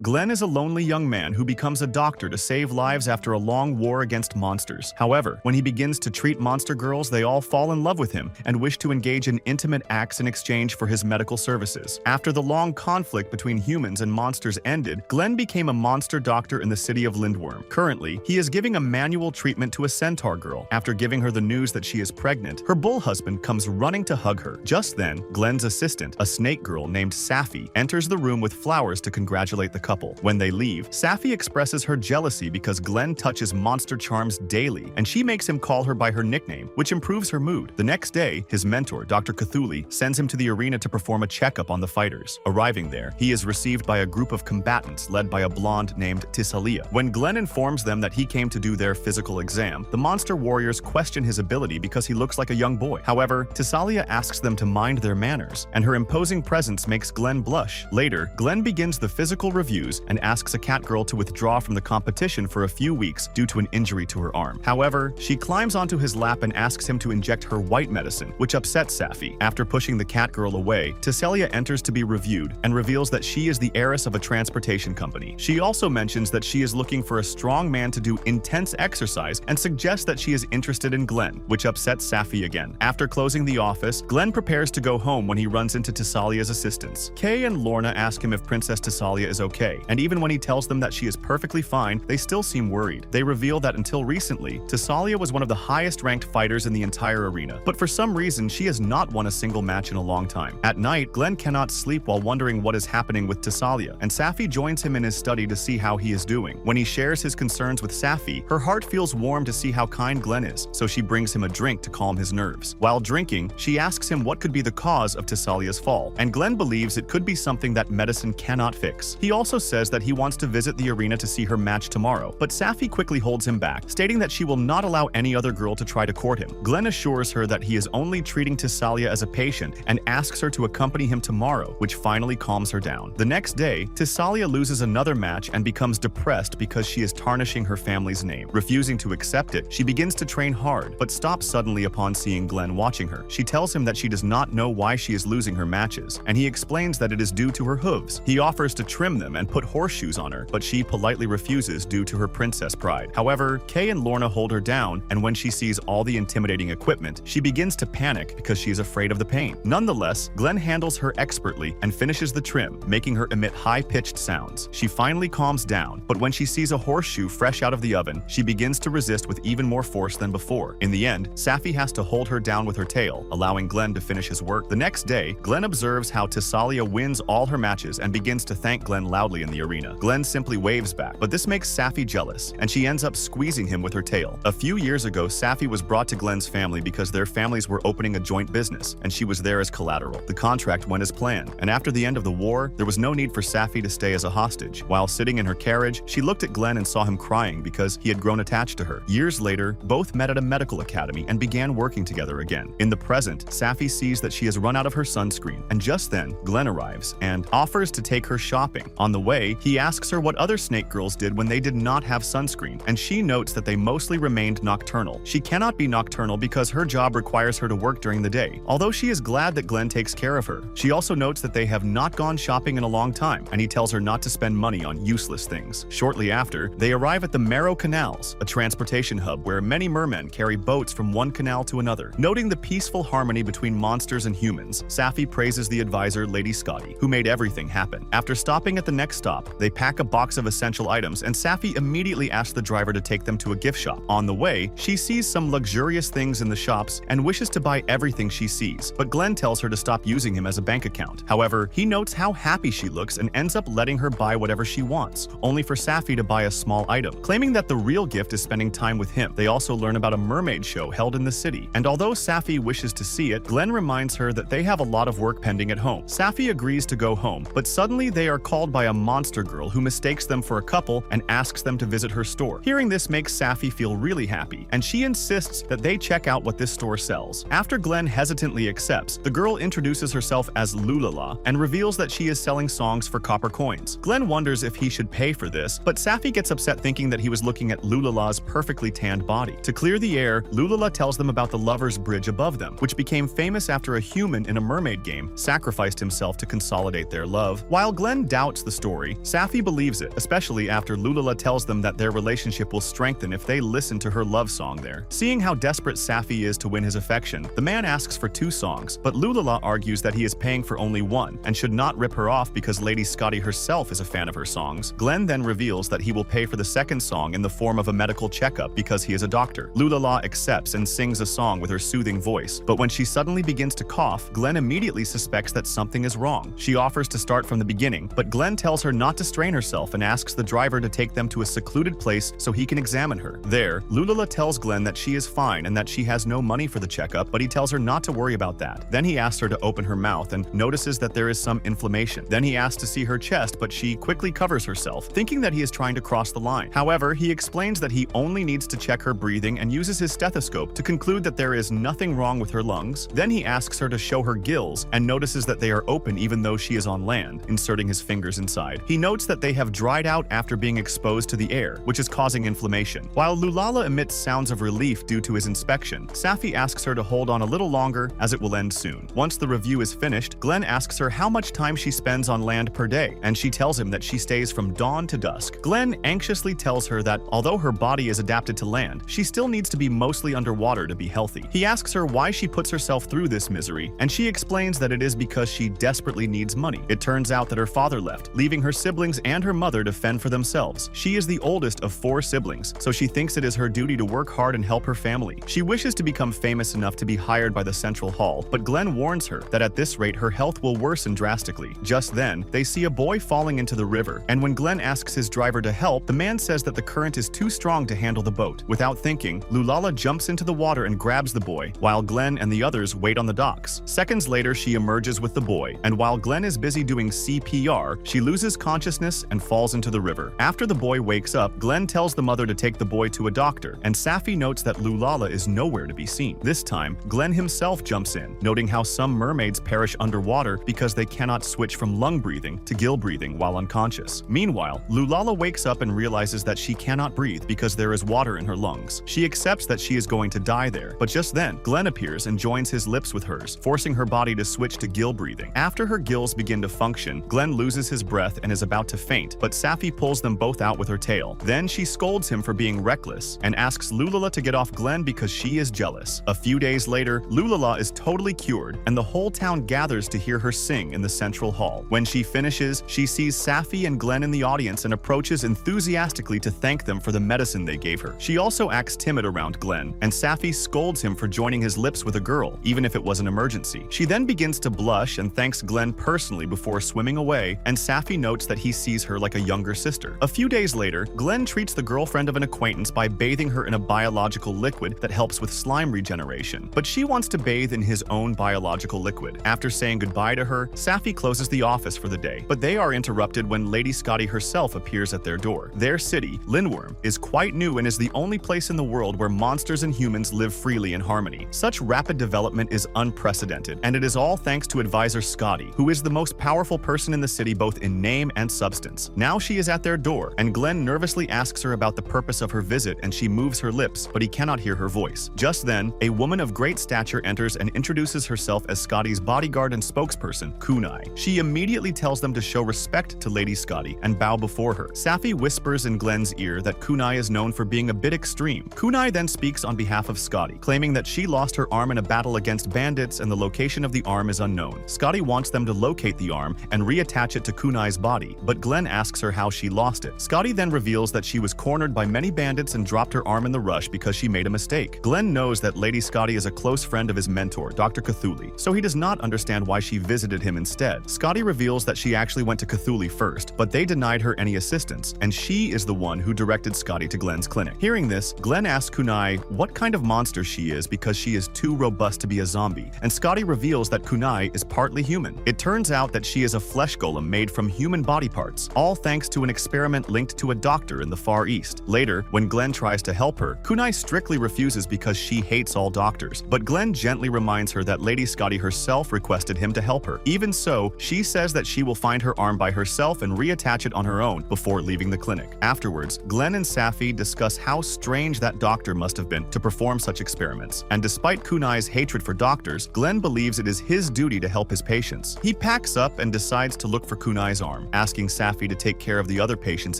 Glenn is a lonely young man who becomes a doctor to save lives after a long war against monsters. However, when he begins to treat monster girls, they all fall in love with him and wish to engage in intimate acts in exchange for his medical services. After the long conflict between humans and monsters ended, Glenn became a monster doctor in the city of Lindworm. Currently, he is giving a manual treatment to a centaur girl. After giving her the news that she is pregnant, her bull husband comes running to hug her. Just then, Glenn's assistant, a snake girl named Safi, enters the room with flowers to congratulate the couple. When they leave, Safi expresses her jealousy because Glenn touches monster charms daily, and she makes him call her by her nickname, which improves her mood. The next day, his mentor, Dr. Cthulhu, sends him to the arena to perform a checkup on the fighters. Arriving there, he is received by a group of combatants led by a blonde named Tissalia. When Glenn informs them that he came to do their physical exam, the monster warriors question his ability because he looks like a young boy. However, Tissalia asks them to mind their manners, and her imposing presence makes Glenn blush. Later, Glenn begins the physical reviews and asks a cat girl to withdraw from the competition for a few weeks due to an injury to her arm. However, she climbs onto his lap and asks him to inject her white medicine, which upsets Safi. After pushing the cat girl away, Tissalia enters to be reviewed and reveals that she is the heiress of a transportation company. She also mentions that she is looking for a strong man to do intense exercise and suggests that she is interested in Glenn, which upsets Safi again. After closing the office, Glenn prepares to go home when he runs into Tissalia's assistants. Kay and Lorna ask him if Princess Tissalia is okay, and even when he tells them that she is perfectly fine, they still seem worried. They reveal that until recently, Tissalia was one of the highest-ranked fighters in the entire arena, but for some reason, she has not won a single match in a long time. At night, Glenn cannot sleep while wondering what is happening with Tissalia, and Safi joins him in his study to see how he is doing. When he shares his concerns with Safi, her heart feels warm to see how kind Glenn is, so she brings him a drink to calm his nerves. While drinking, she asks him what could be the cause of Tissalia's fall, and Glenn believes it could be something that medicine cannot fix. He also says that he wants to visit the arena to see her match tomorrow, but Safi quickly holds him back, stating that she will not allow any other girl to try to court him. Glenn assures her that he is only treating Tissalia as a patient and asks her to accompany him tomorrow, which finally calms her down. The next day, Tissalia loses another match and becomes depressed because she is tarnishing her family's name. Refusing to accept it, she begins to train hard, but stops suddenly upon seeing Glenn watching her. She tells him that she does not know why she is losing her matches, and he explains that it is due to her hooves. He offers to trim them and put horseshoes on her, but she politely refuses due to her princess pride. However, Kay and Lorna hold her down, and when she sees all the intimidating equipment, she begins to panic because she is afraid of the pain. Nonetheless, Glenn handles her expertly and finishes the trim, making her emit high-pitched sounds. She finally calms down, but when she sees a horseshoe fresh out of the oven, she begins to resist with even more force than before. In the end, Safi has to hold her down with her tail, allowing Glenn to finish his work. The next day, Glenn observes how Tissalia wins all her matches and begins to thank Glenn loudly in the arena. Glenn simply waves back, but this makes Safi jealous, and she ends up squeezing him with her tail. A few years ago, Safi was brought to Glenn's family because their families were opening a joint business, and she was there as collateral. The contract went as planned, and after the end of the war, there was no need for Safi to stay as a hostage. While sitting in her carriage, she looked at Glenn and saw him crying because he had grown attached to her. Years later, both met at a medical academy and began working together again. In the present, Safi sees that she has run out of her sunscreen, and just then, Glenn arrives and offers to take her shopping. On the way, he asks her what other snake girls did when they did not have sunscreen, and she notes that they mostly remained nocturnal. She cannot be nocturnal because her job requires her to work during the day, although she is glad that Glenn takes care of her. She also notes that they have not gone shopping in a long time, and he tells her not to spend money on useless things. Shortly after, they arrive at the Marrow Canals, a transportation hub where many mermen carry boats from one canal to another. Noting the peaceful harmony between monsters and humans, Safi praises the advisor, Lady Scotty, who made everything happen. After stopping at the next stop, they pack a box of essential items, and Safi immediately asks the driver to take them to a gift shop. On the way, she sees some luxurious things in the shops and wishes to buy everything she sees, but Glenn tells her to stop using him as a bank account. However, he notes how happy she looks and ends up letting her buy whatever she wants, only for Safi to buy a small item. Claiming that the real gift is spending time with him, they also learn about a mermaid show held in the city, and although Safi wishes to see it, Glenn reminds her that they have a lot of work pending at home. Safi agrees to go home, but suddenly they are called by a monster girl who mistakes them for a couple and asks them to visit her store. Hearing this makes Safi feel really happy, and she insists that they check out what this store sells. After Glenn hesitantly accepts, the girl introduces herself as Lulala and reveals that she is selling songs for copper coins. Glenn wonders if he should pay for this, but Safi gets upset thinking that he was looking at Lulala's perfectly tanned body. To clear the air, Lulala tells them about the Lover's Bridge above them, which became famous after a human in a mermaid game sacrificed himself to consolidate their love. While Glenn doubts the story, story, Safi believes it, especially after Lulala tells them that their relationship will strengthen if they listen to her love song there. Seeing how desperate Safi is to win his affection, the man asks for 2 songs, but Lulala argues that he is paying for only one and should not rip her off because Lady Scotty herself is a fan of her songs. Glenn then reveals that he will pay for the second song in the form of a medical checkup because he is a doctor. Lulala accepts and sings a song with her soothing voice, but when she suddenly begins to cough, Glenn immediately suspects that something is wrong. She offers to start from the beginning, but Glenn tells her not to strain herself and asks the driver to take them to a secluded place so he can examine her. There, Lulala tells Glenn that she is fine and that she has no money for the checkup, but he tells her not to worry about that. Then he asks her to open her mouth and notices that there is some inflammation. Then he asks to see her chest, but she quickly covers herself, thinking that he is trying to cross the line. However, he explains that he only needs to check her breathing and uses his stethoscope to conclude that there is nothing wrong with her lungs. Then he asks her to show her gills and notices that they are open even though she is on land, inserting his fingers inside. He notes that they have dried out after being exposed to the air, which is causing inflammation. While Lulala emits sounds of relief due to his inspection, Safi asks her to hold on a little longer as it will end soon. Once the review is finished, Glenn asks her how much time she spends on land per day, and she tells him that she stays from dawn to dusk. Glenn anxiously tells her that although her body is adapted to land, she still needs to be mostly underwater to be healthy. He asks her why she puts herself through this misery, and she explains that it is because she desperately needs money. It turns out that her father left, leaving her siblings and her mother to fend for themselves. She is the oldest of 4 siblings, so she thinks it is her duty to work hard and help her family. She wishes to become famous enough to be hired by the Central Hall, but Glenn warns her that at this rate her health will worsen drastically. Just then, they see a boy falling into the river, and when Glenn asks his driver to help, the man says that the current is too strong to handle the boat. Without thinking, Lulala jumps into the water and grabs the boy, while Glenn and the others wait on the docks. Seconds later, she emerges with the boy, and while Glenn is busy doing CPR, she loses consciousness and falls into the river. After the boy wakes up, Glenn tells the mother to take the boy to a doctor, and Safi notes that Lulala is nowhere to be seen. This time, Glenn himself jumps in, noting how some mermaids perish underwater because they cannot switch from lung breathing to gill breathing while unconscious. Meanwhile, Lulala wakes up and realizes that she cannot breathe because there is water in her lungs. She accepts that she is going to die there, but just then, Glenn appears and joins his lips with hers, forcing her body to switch to gill breathing. After her gills begin to function, Glenn loses his breath and is about to faint, but Safi pulls them both out with her tail. Then she scolds him for being reckless and asks Lulala to get off Glenn because she is jealous. A few days later, Lulala is totally cured, and the whole town gathers to hear her sing in the Central Hall. When she finishes, she sees Safi and Glenn in the audience and approaches enthusiastically to thank them for the medicine they gave her. She also acts timid around Glenn, and Safi scolds him for joining his lips with a girl, even if it was an emergency. She then begins to blush and thanks Glenn personally before swimming away, and Safi notes that he sees her like a younger sister. A few days later, Glenn treats the girlfriend of an acquaintance by bathing her in a biological liquid that helps with slime regeneration, but she wants to bathe in his own biological liquid. After saying goodbye to her, Safi closes the office for the day, but they are interrupted when Lady Scotty herself appears at their door. Their city, Lindworm, is quite new and is the only place in the world where monsters and humans live freely in harmony. Such rapid development is unprecedented, and it is all thanks to advisor Scotty, who is the most powerful person in the city both in name and substance. Now she is at their door, and Glenn nervously asks her about the purpose of her visit, and she moves her lips, but he cannot hear her voice. Just then, a woman of great stature enters and introduces herself as Scotty's bodyguard and spokesperson, Kunai. She immediately tells them to show respect to Lady Scotty and bow before her. Safi whispers in Glenn's ear that Kunai is known for being a bit extreme. Kunai then speaks on behalf of Scotty, claiming that she lost her arm in a battle against bandits and the location of the arm is unknown. Scotty wants them to locate the arm and reattach it to Kunai's body, but Glenn asks her how she lost it. Scotty then reveals that she was cornered by many bandits and dropped her arm in the rush because she made a mistake. Glenn knows that Lady Scotty is a close friend of his mentor, Dr. Cthulhu, so he does not understand why she visited him instead. Scotty reveals that she actually went to Cthulhu first, but they denied her any assistance, and she is the one who directed Scotty to Glenn's clinic. Hearing this, Glenn asks Kunai what kind of monster she is because she is too robust to be a zombie, and Scotty reveals that Kunai is partly human. It turns out that she is a flesh golem made from human body parts, all thanks to an experiment linked to a doctor in the Far East. Later, when Glenn tries to help her, Kunai strictly refuses because she hates all doctors, but Glenn gently reminds her that Lady Scotty herself requested him to help her. Even so, she says that she will find her arm by herself and reattach it on her own before leaving the clinic. Afterwards, Glenn and Safi discuss how strange that doctor must have been to perform such experiments, and despite Kunai's hatred for doctors, Glenn believes it is his duty to help his patients. He packs up and decides to look for Kunai's arm. arm, asking Safi to take care of the other patients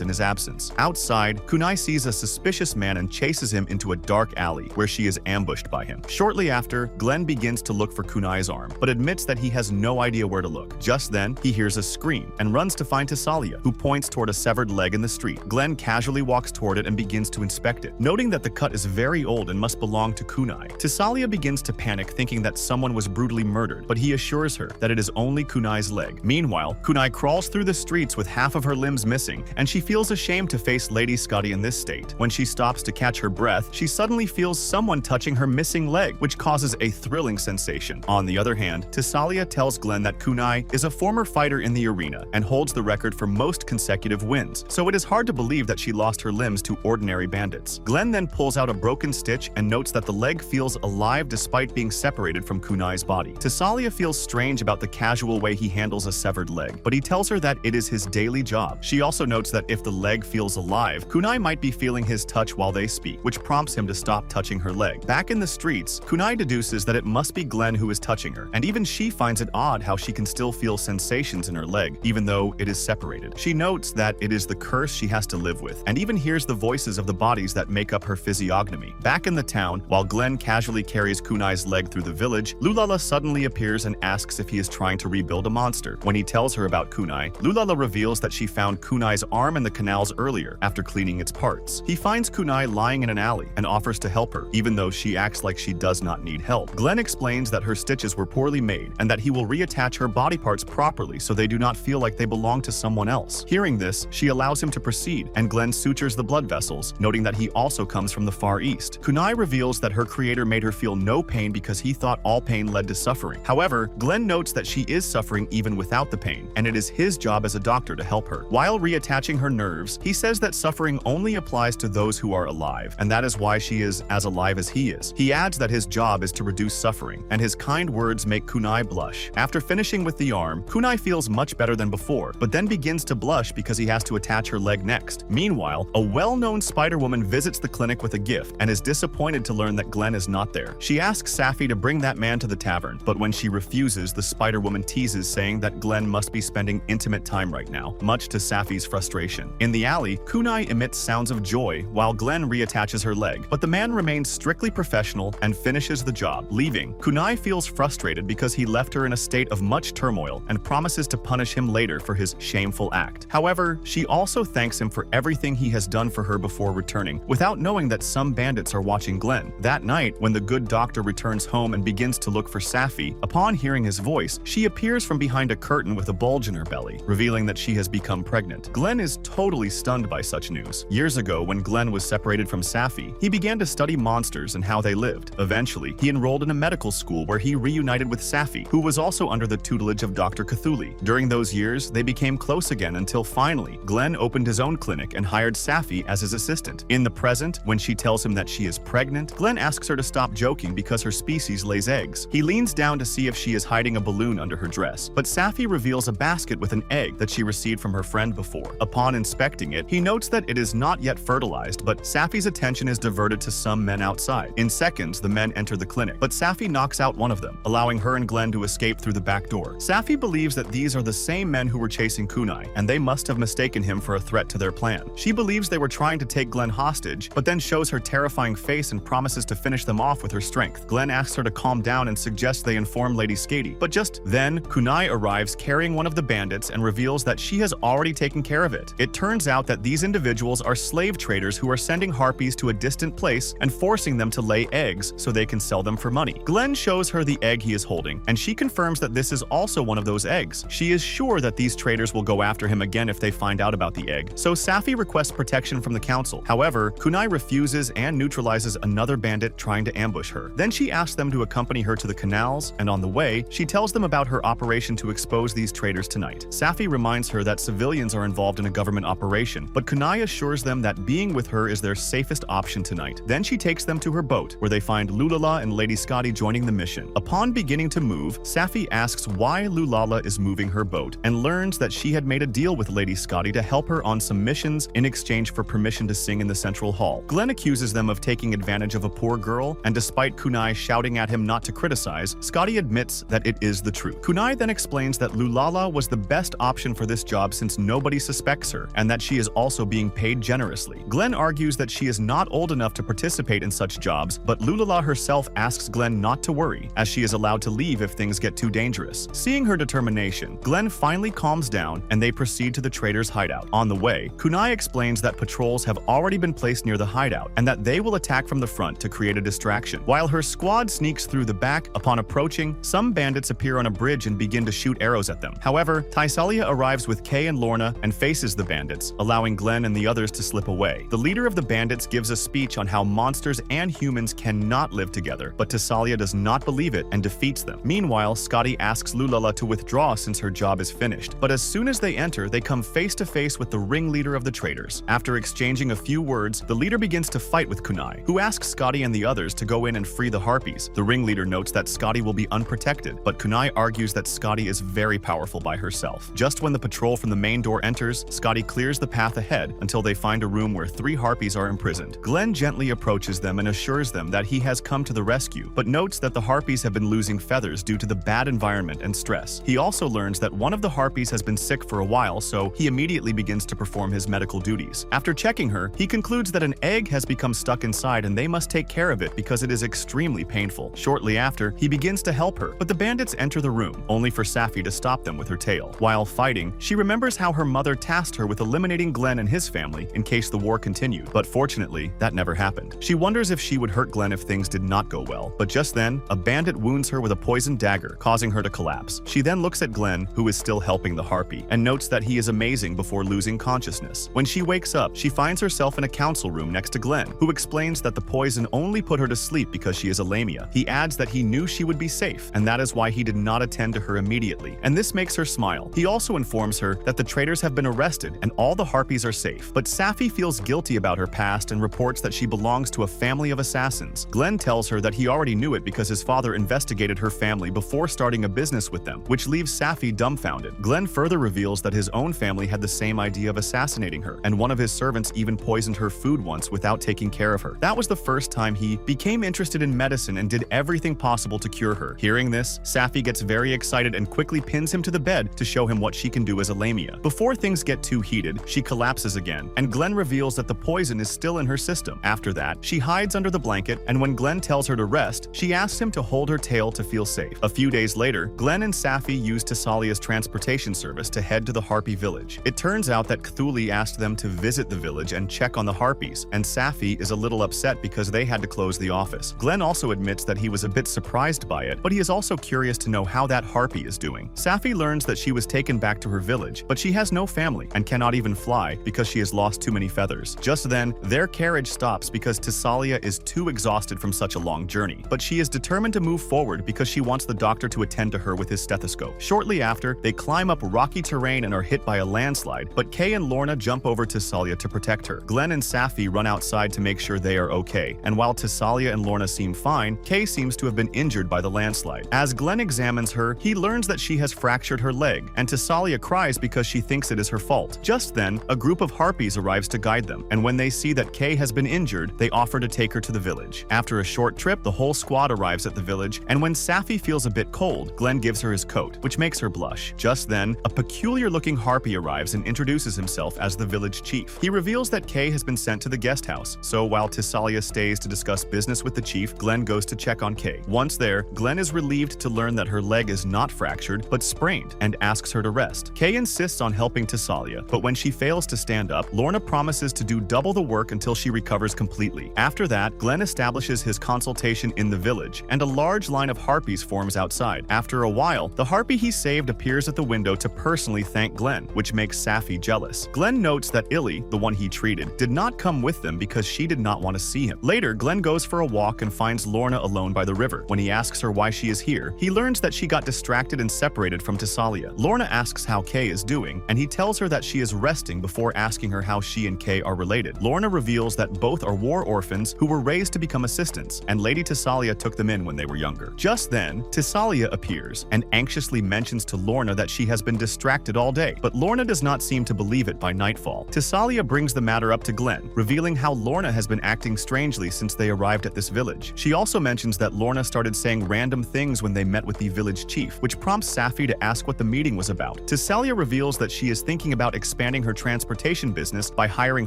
in his absence. Outside, Kunai sees a suspicious man and chases him into a dark alley where she is ambushed by him. Shortly after, Glenn begins to look for Kunai's arm, but admits that he has no idea where to look. Just then, he hears a scream and runs to find Tasalia, who points toward a severed leg in the street. Glenn casually walks toward it and begins to inspect it, noting that the cut is very old and must belong to Kunai. Tasalia begins to panic, thinking that someone was brutally murdered, but he assures her that it is only Kunai's leg. Meanwhile, Kunai crawls through the streets with half of her limbs missing, and she feels ashamed to face Lady Scotty in this state. When she stops to catch her breath, she suddenly feels someone touching her missing leg, which causes a thrilling sensation. On the other hand, Tasalia tells Glenn that Kunai is a former fighter in the arena and holds the record for most consecutive wins, so it is hard to believe that she lost her limbs to ordinary bandits. Glenn then pulls out a broken stitch and notes that the leg feels alive despite being separated from Kunai's body. Tasalia feels strange about the casual way he handles a severed leg, but he tells her that it is his daily job. She also notes that if the leg feels alive, Kunai might be feeling his touch while they speak, which prompts him to stop touching her leg. Back in the streets, Kunai deduces that it must be Glenn who is touching her, and even she finds it odd how she can still feel sensations in her leg, even though it is separated. She notes that it is the curse she has to live with, and even hears the voices of the bodies that make up her physiognomy. Back in the town, while Glenn casually carries Kunai's leg through the village, Lulala suddenly appears and asks if he is trying to rebuild a monster. When he tells her about Kunai, Lulala reveals that she found Kunai's arm in the canals earlier after cleaning its parts. He finds Kunai lying in an alley and offers to help her, even though she acts like she does not need help. Glenn explains that her stitches were poorly made and that he will reattach her body parts properly so they do not feel like they belong to someone else. Hearing this, she allows him to proceed, and Glenn sutures the blood vessels, noting that he also comes from the Far East. Kunai reveals that her creator made her feel no pain because he thought all pain led to suffering. However, Glenn notes that she is suffering even without the pain, and it is his job as a doctor to help her. While reattaching her nerves, he says that suffering only applies to those who are alive, and that is why she is as alive as he is. He adds that his job is to reduce suffering, and his kind words make Kunai blush. After finishing with the arm, Kunai feels much better than before, but then begins to blush because he has to attach her leg next. Meanwhile, a well-known Spider-Woman visits the clinic with a gift and is disappointed to learn that Glenn is not there. She asks Safi to bring that man to the tavern, but when she refuses, the Spider-Woman teases, saying that Glenn must be spending intimate time right now, much to Safi's frustration. In the alley, Kunai emits sounds of joy while Glenn reattaches her leg, but the man remains strictly professional and finishes the job. Leaving, Kunai feels frustrated because he left her in a state of much turmoil and promises to punish him later for his shameful act. However, she also thanks him for everything he has done for her before returning, without knowing that some bandits are watching Glenn. That night, when the good doctor returns home and begins to look for Safi, upon hearing his voice, she appears from behind a curtain with a bulge in her belly, revealing that she has become pregnant. Glenn is totally stunned by such news. Years ago, when Glenn was separated from Safi, he began to study monsters and how they lived. Eventually, he enrolled in a medical school where he reunited with Safi, who was also under the tutelage of Dr. Cthulhu. During those years, they became close again until finally, Glenn opened his own clinic and hired Safi as his assistant. In the present, when she tells him that she is pregnant, Glenn asks her to stop joking because her species lays eggs. He leans down to see if she is hiding a balloon under her dress, but Safi reveals a basket with an egg that she received from her friend before. Upon inspecting it, he notes that it is not yet fertilized, but Safi's attention is diverted to some men outside. In seconds, the men enter the clinic, but Safi knocks out one of them, allowing her and Glenn to escape through the back door. Safi believes that these are the same men who were chasing Kunai, and they must have mistaken him for a threat to their plan. She believes they were trying to take Glenn hostage, but then shows her terrifying face and promises to finish them off with her strength. Glenn asks her to calm down and suggests they inform Lady Skady, but just then, Kunai arrives carrying one of the bandits and reveals that she has already taken care of it. It turns out that these individuals are slave traders who are sending harpies to a distant place and forcing them to lay eggs so they can sell them for money. Glenn shows her the egg he is holding, and she confirms that this is also one of those eggs. She is sure that these traders will go after him again if they find out about the egg, so Safi requests protection from the council. However, Kunai refuses and neutralizes another bandit trying to ambush her. Then she asks them to accompany her to the canals, and on the way, she tells them about her operation to expose these traders tonight. Safi reminds her that civilians are involved in a government operation, but Kunai assures them that being with her is their safest option tonight. Then she takes them to her boat, where they find Lulala and Lady Scotty joining the mission. Upon beginning to move, Safi asks why Lulala is moving her boat, and learns that she had made a deal with Lady Scotty to help her on some missions in exchange for permission to sing in the central hall. Glenn accuses them of taking advantage of a poor girl, and despite Kunai shouting at him not to criticize, Scotty admits that it is the truth. Kunai then explains that Lulala was the best option for this job since nobody suspects her, and that she is also being paid generously. Glenn argues that she is not old enough to participate in such jobs, but Lulala herself asks Glenn not to worry, as she is allowed to leave if things get too dangerous. Seeing her determination, Glenn finally calms down and they proceed to the trader's hideout. On the way, Kunai explains that patrols have already been placed near the hideout and that they will attack from the front to create a distraction. While her squad sneaks through the back, upon approaching, some bandits appear on a bridge and begin to shoot arrows at them. However, Taisalia arrives with Kay and Lorna and faces the bandits, allowing Glenn and the others to slip away. The leader of the bandits gives a speech on how monsters and humans cannot live together, but Taisalia does not believe it and defeats them. Meanwhile, Scotty asks Lulala to withdraw since her job is finished, but as soon as they enter, they come face to face with the ringleader of the traders. After exchanging a few words, the leader begins to fight with Kunai, who asks Scotty and the others to go in and free the harpies. The ringleader notes that Scotty will be unprotected, but Kunai argues that Scotty is very powerful by herself. Just when the patrol from the main door enters, Scotty clears the path ahead until they find a room where 3 harpies are imprisoned. Glenn gently approaches them and assures them that he has come to the rescue, but notes that the harpies have been losing feathers due to the bad environment and stress. He also learns that one of the harpies has been sick for a while, so he immediately begins to perform his medical duties. After checking her, he concludes that an egg has become stuck inside and they must take care of it because it is extremely painful. Shortly after, he begins to help her, but the bandits enter the room, only for Safi to stop them with her tail. While fighting, she remembers how her mother tasked her with eliminating Glenn and his family in case the war continued, but fortunately, that never happened. She wonders if she would hurt Glenn if things did not go well, but just then, a bandit wounds her with a poisoned dagger, causing her to collapse. She then looks at Glenn, who is still helping the harpy, and notes that he is amazing before losing consciousness. When she wakes up, she finds herself in a council room next to Glenn, who explains that the poison only put her to sleep because she is a lamia. He adds that he knew she would be safe, and that is why he did not attend to her immediately, and this makes her smile. He also informs her that the traitors have been arrested and all the harpies are safe, but Safi feels guilty about her past and reports that she belongs to a family of assassins. Glenn tells her that he already knew it because his father investigated her family before starting a business with them, which leaves Safi dumbfounded. Glenn further reveals that his own family had the same idea of assassinating her, and one of his servants even poisoned her food once without taking care of her. That was the first time he became interested in medicine and did everything possible to cure her. Hearing this, Safi gets very excited and quickly pins him to the bed to show him what she can do as a lamia. Before things get too heated, she collapses again, and Glenn reveals that the poison is still in her system. After that, she hides under the blanket, and when Glenn tells her to rest, she asks him to hold her tail to feel safe. A few days later, Glenn and Safi use Tassalia's transportation service to head to the harpy village. It turns out that Cthulhu asked them to visit the village and check on the harpies, and Safi is a little upset because they had to close the office. Glenn also admits that he was a bit surprised by it, but he is also curious to know how that harpy is doing. Safi learns that she was taken back to her village, but she has no family and cannot even fly because she has lost too many feathers. Just then, their carriage stops because Tassalia is too exhausted from such a long journey, but she is determined to move forward because she wants the doctor to attend to her with his stethoscope. Shortly after, they climb up rocky terrain and are hit by a landslide, but Kay and Lorna jump over Tassalia to protect her. Glenn and Safi run outside to make sure they are okay, and while Tassalia and Lorna seem fine, Kay seems to have been injured by the landslide. As Glenn examines her, he learns that she has fractured her leg, and Tassalia cries because she thinks it is her fault. Just then, a group of harpies arrives to guide them, and when they see that Kay has been injured, they offer to take her to the village. After a short trip, the whole squad arrives at the village, and when Safi feels a bit cold, Glenn gives her his coat, which makes her blush. Just then, a peculiar-looking harpy arrives and introduces himself as the village chief. He reveals that Kay has been sent to the guest house, so while Tassalia stays to discuss business with the chief, Glenn goes to check on Kay. Once there, Glenn is relieved to learn that her leg is not fractured, but sprained, and asks her to rest. Kay insists on helping Tassalia, but when she fails to stand up, Lorna promises to do double the work until she recovers completely. After that, Glenn establishes his consultation in the village, and a large line of harpies forms outside. After a while, the harpy he saved appears at the window to personally thank Glenn, which makes Safi jealous. Glenn notes that Illy, the one he treated, did not come with them because she did not want to see him. Later, Glenn goes for a walk and finds Lorna alone by the river. When he asks her why she is here, he learns that she got distracted and separated from Tassalia. Lorna asks how Kay is doing, and he tells her that she is resting before asking her how she and Kay are related. Lorna reveals that both are war orphans who were raised to become assistants, and Lady Tassalia took them in when they were younger. Just then, Tassalia appears and anxiously mentions to Lorna that she has been distracted all day, but Lorna does not seem to believe it by nightfall. Tassalia brings the matter up to Glenn, revealing how Lorna has been acting strangely since they arrived at this village. She also mentions that Lorna started saying random things when they met with the village chief, which prompts Safi to ask what the meeting was about. out. Tasalia reveals that she is thinking about expanding her transportation business by hiring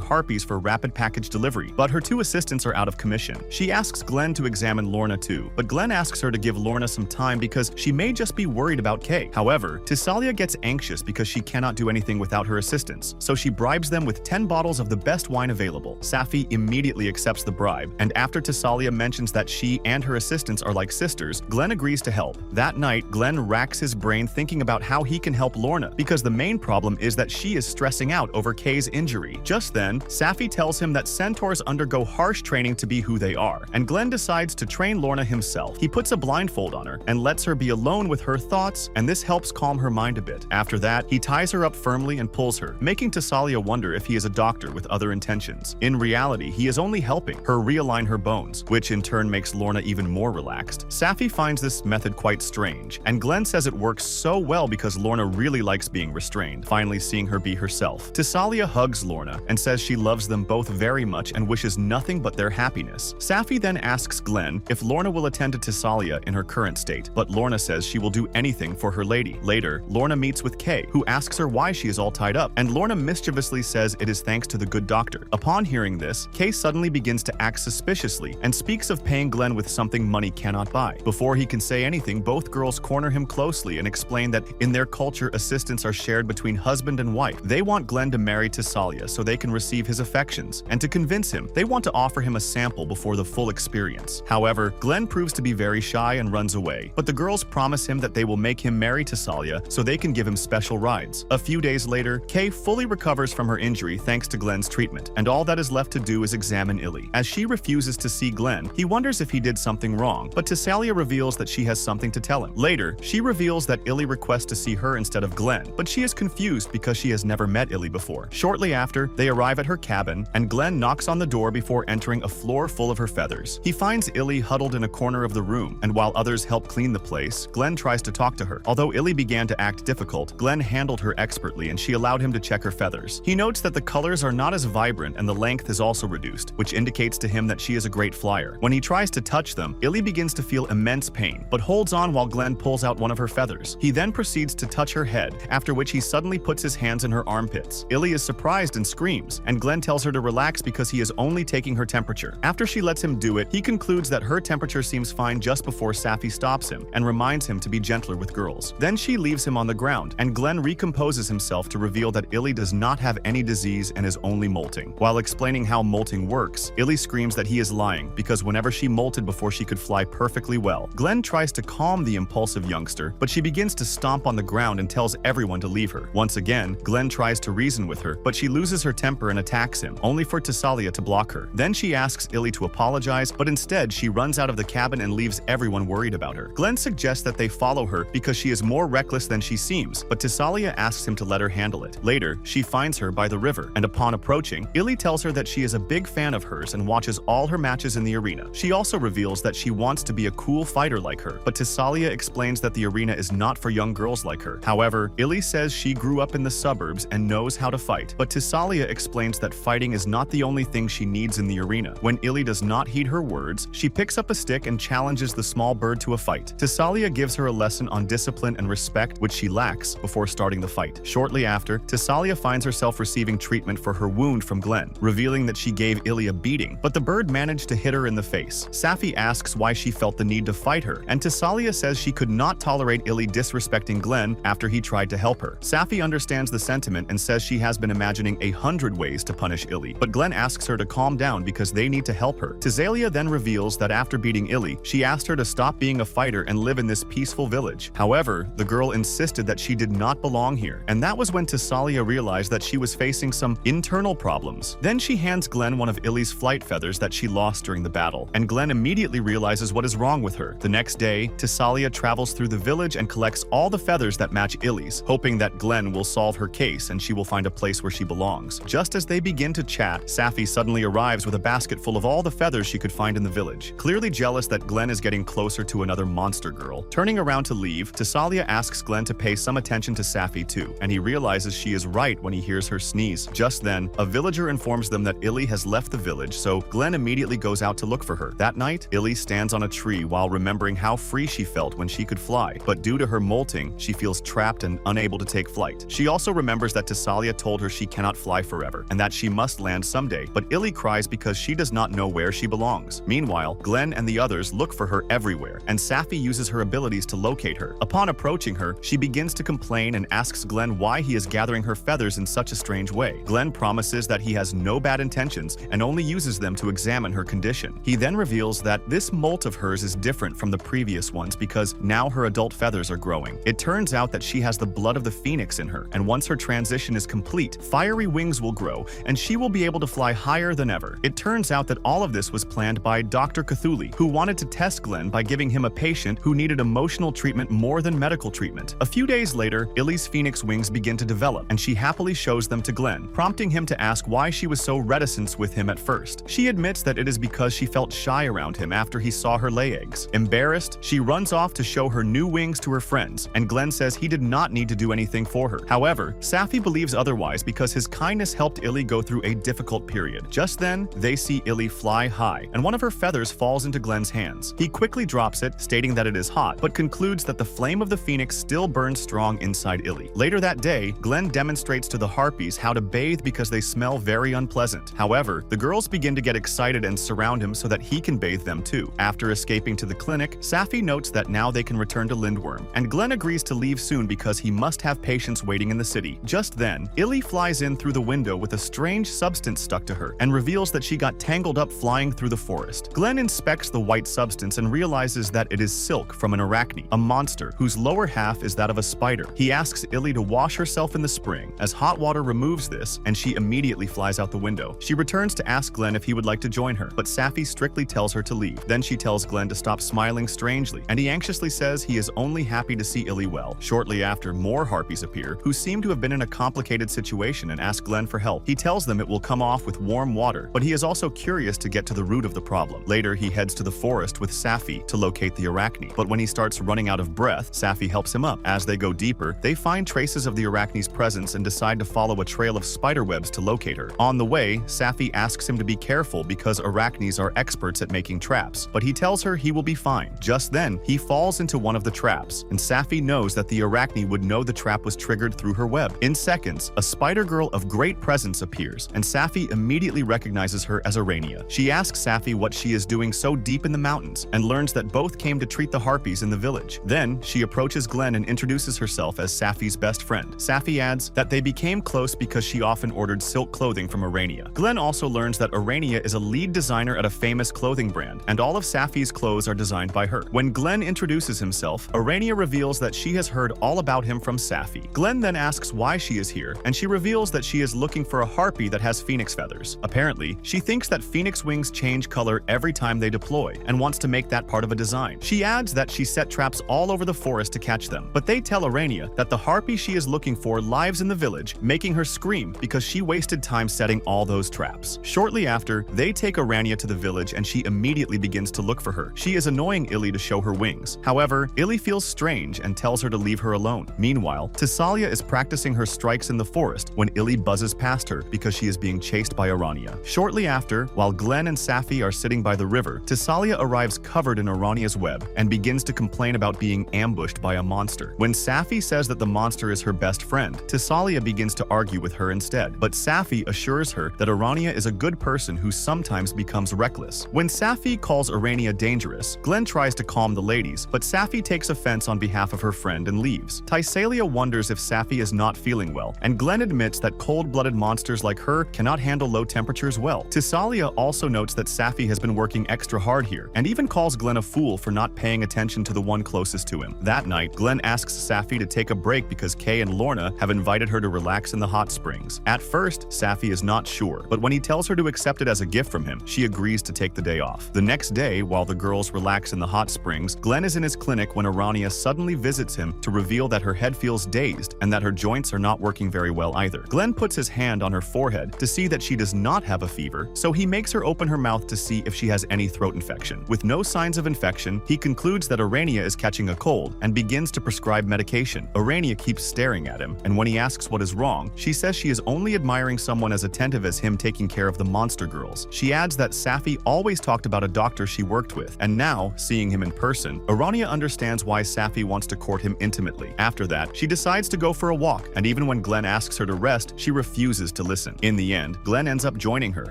harpies for rapid package delivery, but her 2 assistants are out of commission. She asks Glenn to examine Lorna too, but Glenn asks her to give Lorna some time because she may just be worried about Kay. However, Tasalia gets anxious because she cannot do anything without her assistants, so she bribes them with 10 bottles of the best wine available. Safi immediately accepts the bribe, and after Tasalia mentions that she and her assistants are like sisters, Glenn agrees to help. That night, Glenn racks his brain thinking about how he can help Lorna, because the main problem is that she is stressing out over Kay's injury. Just then, Safi tells him that centaurs undergo harsh training to be who they are, and Glenn decides to train Lorna himself. He puts a blindfold on her and lets her be alone with her thoughts, and this helps calm her mind a bit. After that, he ties her up firmly and pulls her, making Tasalia wonder if he is a doctor with other intentions. In reality, he is only helping her realign her bones, which in turn makes Lorna even more relaxed. Safi finds this method quite strange, and Glenn says it works so well because Lorna really likes being restrained, finally seeing her be herself. Tasalia hugs Lorna and says she loves them both very much and wishes nothing but their happiness. Safi then asks Glenn if Lorna will attend to Tasalia in her current state, but Lorna says she will do anything for her lady. Later, Lorna meets with Kay, who asks her why she is all tied up, and Lorna mischievously says it is thanks to the good doctor. Upon hearing this, Kay suddenly begins to act suspiciously and speaks of paying Glenn with something money cannot buy. Before he can say anything, both girls corner him closely and explain that in their culture, assistants are shared between husband and wife. They want Glenn to marry Tasalia so they can receive his affections, and to convince him, they want to offer him a sample before the full experience. However, Glenn proves to be very shy and runs away, but the girls promise him that they will make him marry Tasalia so they can give him special rides. A few days later, Kay fully recovers from her injury thanks to Glenn's treatment, and all that is left to do is examine Illy. As she refuses to see Glenn, he wonders if he did something wrong, but Tasalia reveals that she has something to tell him. Later, she reveals that Illy requests to see her instead of Glenn, but she is confused because she has never met Illy before. Shortly after, they arrive at her cabin, and Glenn knocks on the door before entering a floor full of her feathers. He finds Illy huddled in a corner of the room, and while others help clean the place, Glenn tries to talk to her. Although Illy began to act difficult, Glenn handled her expertly and she allowed him to check her feathers. He notes that the colors are not as vibrant and the length is also reduced, which indicates to him that she is a great flyer. When he tries to touch them, Illy begins to feel immense pain, but holds on while Glenn pulls out one of her feathers. He then proceeds to touch her head, after which he suddenly puts his hands in her armpits. Illy is surprised and screams, and Glenn tells her to relax because he is only taking her temperature. After she lets him do it, he concludes that her temperature seems fine just before Safi stops him and reminds him to be gentler with girls. Then she leaves him on the ground, and Glenn recomposes himself to reveal that Illy does not have any disease and is only molting. While explaining how molting works, Illy screams that he is lying because whenever she molted before she could fly perfectly well. Glenn tries to calm the impulsive youngster, but she begins to stomp on the ground and tells everyone to leave her. Once again, Glenn tries to reason with her, but she loses her temper and attacks him, only for Tasalia to block her. Then she asks Illy to apologize, but instead she runs out of the cabin and leaves everyone worried about her. Glenn suggests that they follow her because she is more reckless than she seems, but Tasalia asks him to let her handle it. Later, she finds her by the river, and upon approaching, Illy tells her that she is a big fan of hers and watches all her matches in the arena. She also reveals that she wants to be a cool fighter like her, but Tasalia explains that the arena is not for young girls like her. However, Illy says she grew up in the suburbs and knows how to fight, but Tasalia explains that fighting is not the only thing she needs in the arena. When Illy does not heed her words, she picks up a stick and challenges the small bird to a fight. Tasalia gives her a lesson on discipline and respect, which she lacks, before starting the fight. Shortly after, Tasalia finds herself receiving treatment for her wound from Glenn, revealing that she gave Illy a beating, but the bird managed to hit her in the face. Safi asks why she felt the need to fight her, and Tasalia says she could not tolerate Illy disrespecting Glenn after he tried to help her. Safi understands the sentiment and says she has been imagining 100 ways to punish Illy, but Glenn asks her to calm down because they need to help her. Tasalia then reveals that after beating Illy, she asked her to stop being a fighter and live in this peaceful village. However, the girl insisted that she did not belong here, and that was when Tasalia realized that she was facing some internal problems. Then she hands Glenn one of Illy's flight feathers that she lost during the battle, and Glenn immediately realizes what is wrong with her. The next day, Tasalia travels through the village and collects all the feathers that match Illy's, hoping that Glenn will solve her case and she will find a place where she belongs. Just as they begin to chat, Safi suddenly arrives with a basket full of all the feathers she could find in the village. Clearly jealous that Glenn is getting closer to another monster girl. Turning around to leave, Tasalia asks Glenn to pay some attention to Safi too, and he realizes she is right when he hears her sneeze. Just then, a villager informs them that Illy has left the village, so Glenn immediately goes out to look for her. That night, Illy stands on a tree while remembering how free she felt when she could fly, but due to her molting, she feels trapped trapped and unable to take flight. She also remembers that Tasalia told her she cannot fly forever and that she must land someday, but Illy cries because she does not know where she belongs. Meanwhile, Glenn and the others look for her everywhere, and Safi uses her abilities to locate her. Upon approaching her, she begins to complain and asks Glenn why he is gathering her feathers in such a strange way. Glenn promises that he has no bad intentions and only uses them to examine her condition. He then reveals that this molt of hers is different from the previous ones because now her adult feathers are growing. It turns out that she has the blood of the phoenix in her, and once her transition is complete, fiery wings will grow and she will be able to fly higher than ever. It turns out that all of this was planned by Dr. Cthulhu, who wanted to test Glenn by giving him a patient who needed emotional treatment more than medical treatment. A few days later, Illy's phoenix wings begin to develop, and she happily shows them to Glenn, prompting him to ask why she was so reticent with him at first. She admits that it is because she felt shy around him after he saw her lay eggs. Embarrassed, she runs off to show her new wings to her friends, and Glenn says he did not need to do anything for her. However, Safi believes otherwise because his kindness helped Illy go through a difficult period. Just then, they see Illy fly high, and one of her feathers falls into Glenn's hands. He quickly drops it, stating that it is hot, but concludes that the flame of the phoenix still burns strong inside Illy. Later that day, Glenn demonstrates to the harpies how to bathe because they smell very unpleasant. However, the girls begin to get excited and surround him so that he can bathe them too. After escaping to the clinic, Safi notes that now they can return to Lindworm, and Glenn agrees to leave soon because he must have patients waiting in the city. Just then, Illy flies in through the window with a strange substance stuck to her and reveals that she got tangled up flying through the forest. Glenn inspects the white substance and realizes that it is silk from an arachne, a monster whose lower half is that of a spider. He asks Illy to wash herself in the spring, as hot water removes this, and she immediately flies out the window. She returns to ask Glenn if he would like to join her, but Safi strictly tells her to leave. Then she tells Glenn to stop smiling strangely, and he anxiously says he is only happy to see Illy well. Shortly after, more harpies appear, who seem to have been in a complicated situation and ask Glenn for help. He tells them it will come off with warm water, but he is also curious to get to the root of the problem. Later, he heads to the forest with Safi to locate the arachne, but when he starts running out of breath, Safi helps him up. As they go deeper, they find traces of the arachne's presence and decide to follow a trail of spider webs to locate her. On the way, Safi asks him to be careful because arachnes are experts at making traps, but he tells her he will be fine. Just then, he falls into one of the traps, and Safi knows that the arachne would know the trap was triggered through her web. In seconds, a spider girl of great presence appears, and Safi immediately recognizes her as Arania. She asks Safi what she is doing so deep in the mountains, and learns that both came to treat the harpies in the village. Then, she approaches Glenn and introduces herself as Safi's best friend. Safi adds that they became close because she often ordered silk clothing from Arania. Glenn also learns that Arania is a lead designer at a famous clothing brand, and all of Safi's clothes are designed by her. When Glenn introduces himself, Arania reveals that she has heard all about him from Safi. Glenn then asks why she is here, and she reveals that she is looking for a harpy that has phoenix feathers. Apparently, she thinks that phoenix wings change color every time they deploy, and wants to make that part of a design. She adds that she set traps all over the forest to catch them, but they tell Arania that the harpy she is looking for lives in the village, making her scream because she wasted time setting all those traps. Shortly after, they take Arania to the village and she immediately begins to look for her. She is annoying Illy to show her wings. However, Illy feels strange and tells her to leave her alone. Meanwhile, Tasalia is practicing her strikes in the forest when Illy buzzes past her because she is being chased by Arania. Shortly after, while Glenn and Safi are sitting by the river, Tasalia arrives covered in Arania's web and begins to complain about being ambushed by a monster. When Safi says that the monster is her best friend, Tasalia begins to argue with her instead, but Safi assures her that Arania is a good person who sometimes becomes reckless. When Safi calls Arania dangerous, Glenn tries to calm the ladies, but Safi takes offense on behalf of her friend and leaves. Tasalia wonders if Safi is not feeling well, and Glenn admits that cold-blooded monsters like her cannot handle low temperatures well. Tasalia also notes that Safi has been working extra hard here, and even calls Glenn a fool for not paying attention to the one closest to him. That night, Glenn asks Safi to take a break because Kay and Lorna have invited her to relax in the hot springs. At first, Safi is not sure, but when he tells her to accept it as a gift from him, she agrees to take the day off. The next day, while the girls relax in the hot springs, Glenn is in his clinic when Arania suddenly visits him to reveal that her head feels dazed and that her joints are not working very well either. Glenn puts his hand on her forehead to see that she does not have a fever, so he makes her open her mouth to see if she has any throat infection. With no signs of infection, he concludes that Arania is catching a cold and begins to prescribe medication. Arania keeps staring at him, and when he asks what is wrong, she says she is only admiring someone as attentive as him taking care of the monster girls. She adds that Safi always talked about a doctor she worked with, and now, seeing him in person, Arania understands why Safi wants to court him intimately. After that, she decides to go for a walk, and even when Glenn asks her to rest, she refuses to listen. In the end, Glenn ends up joining her,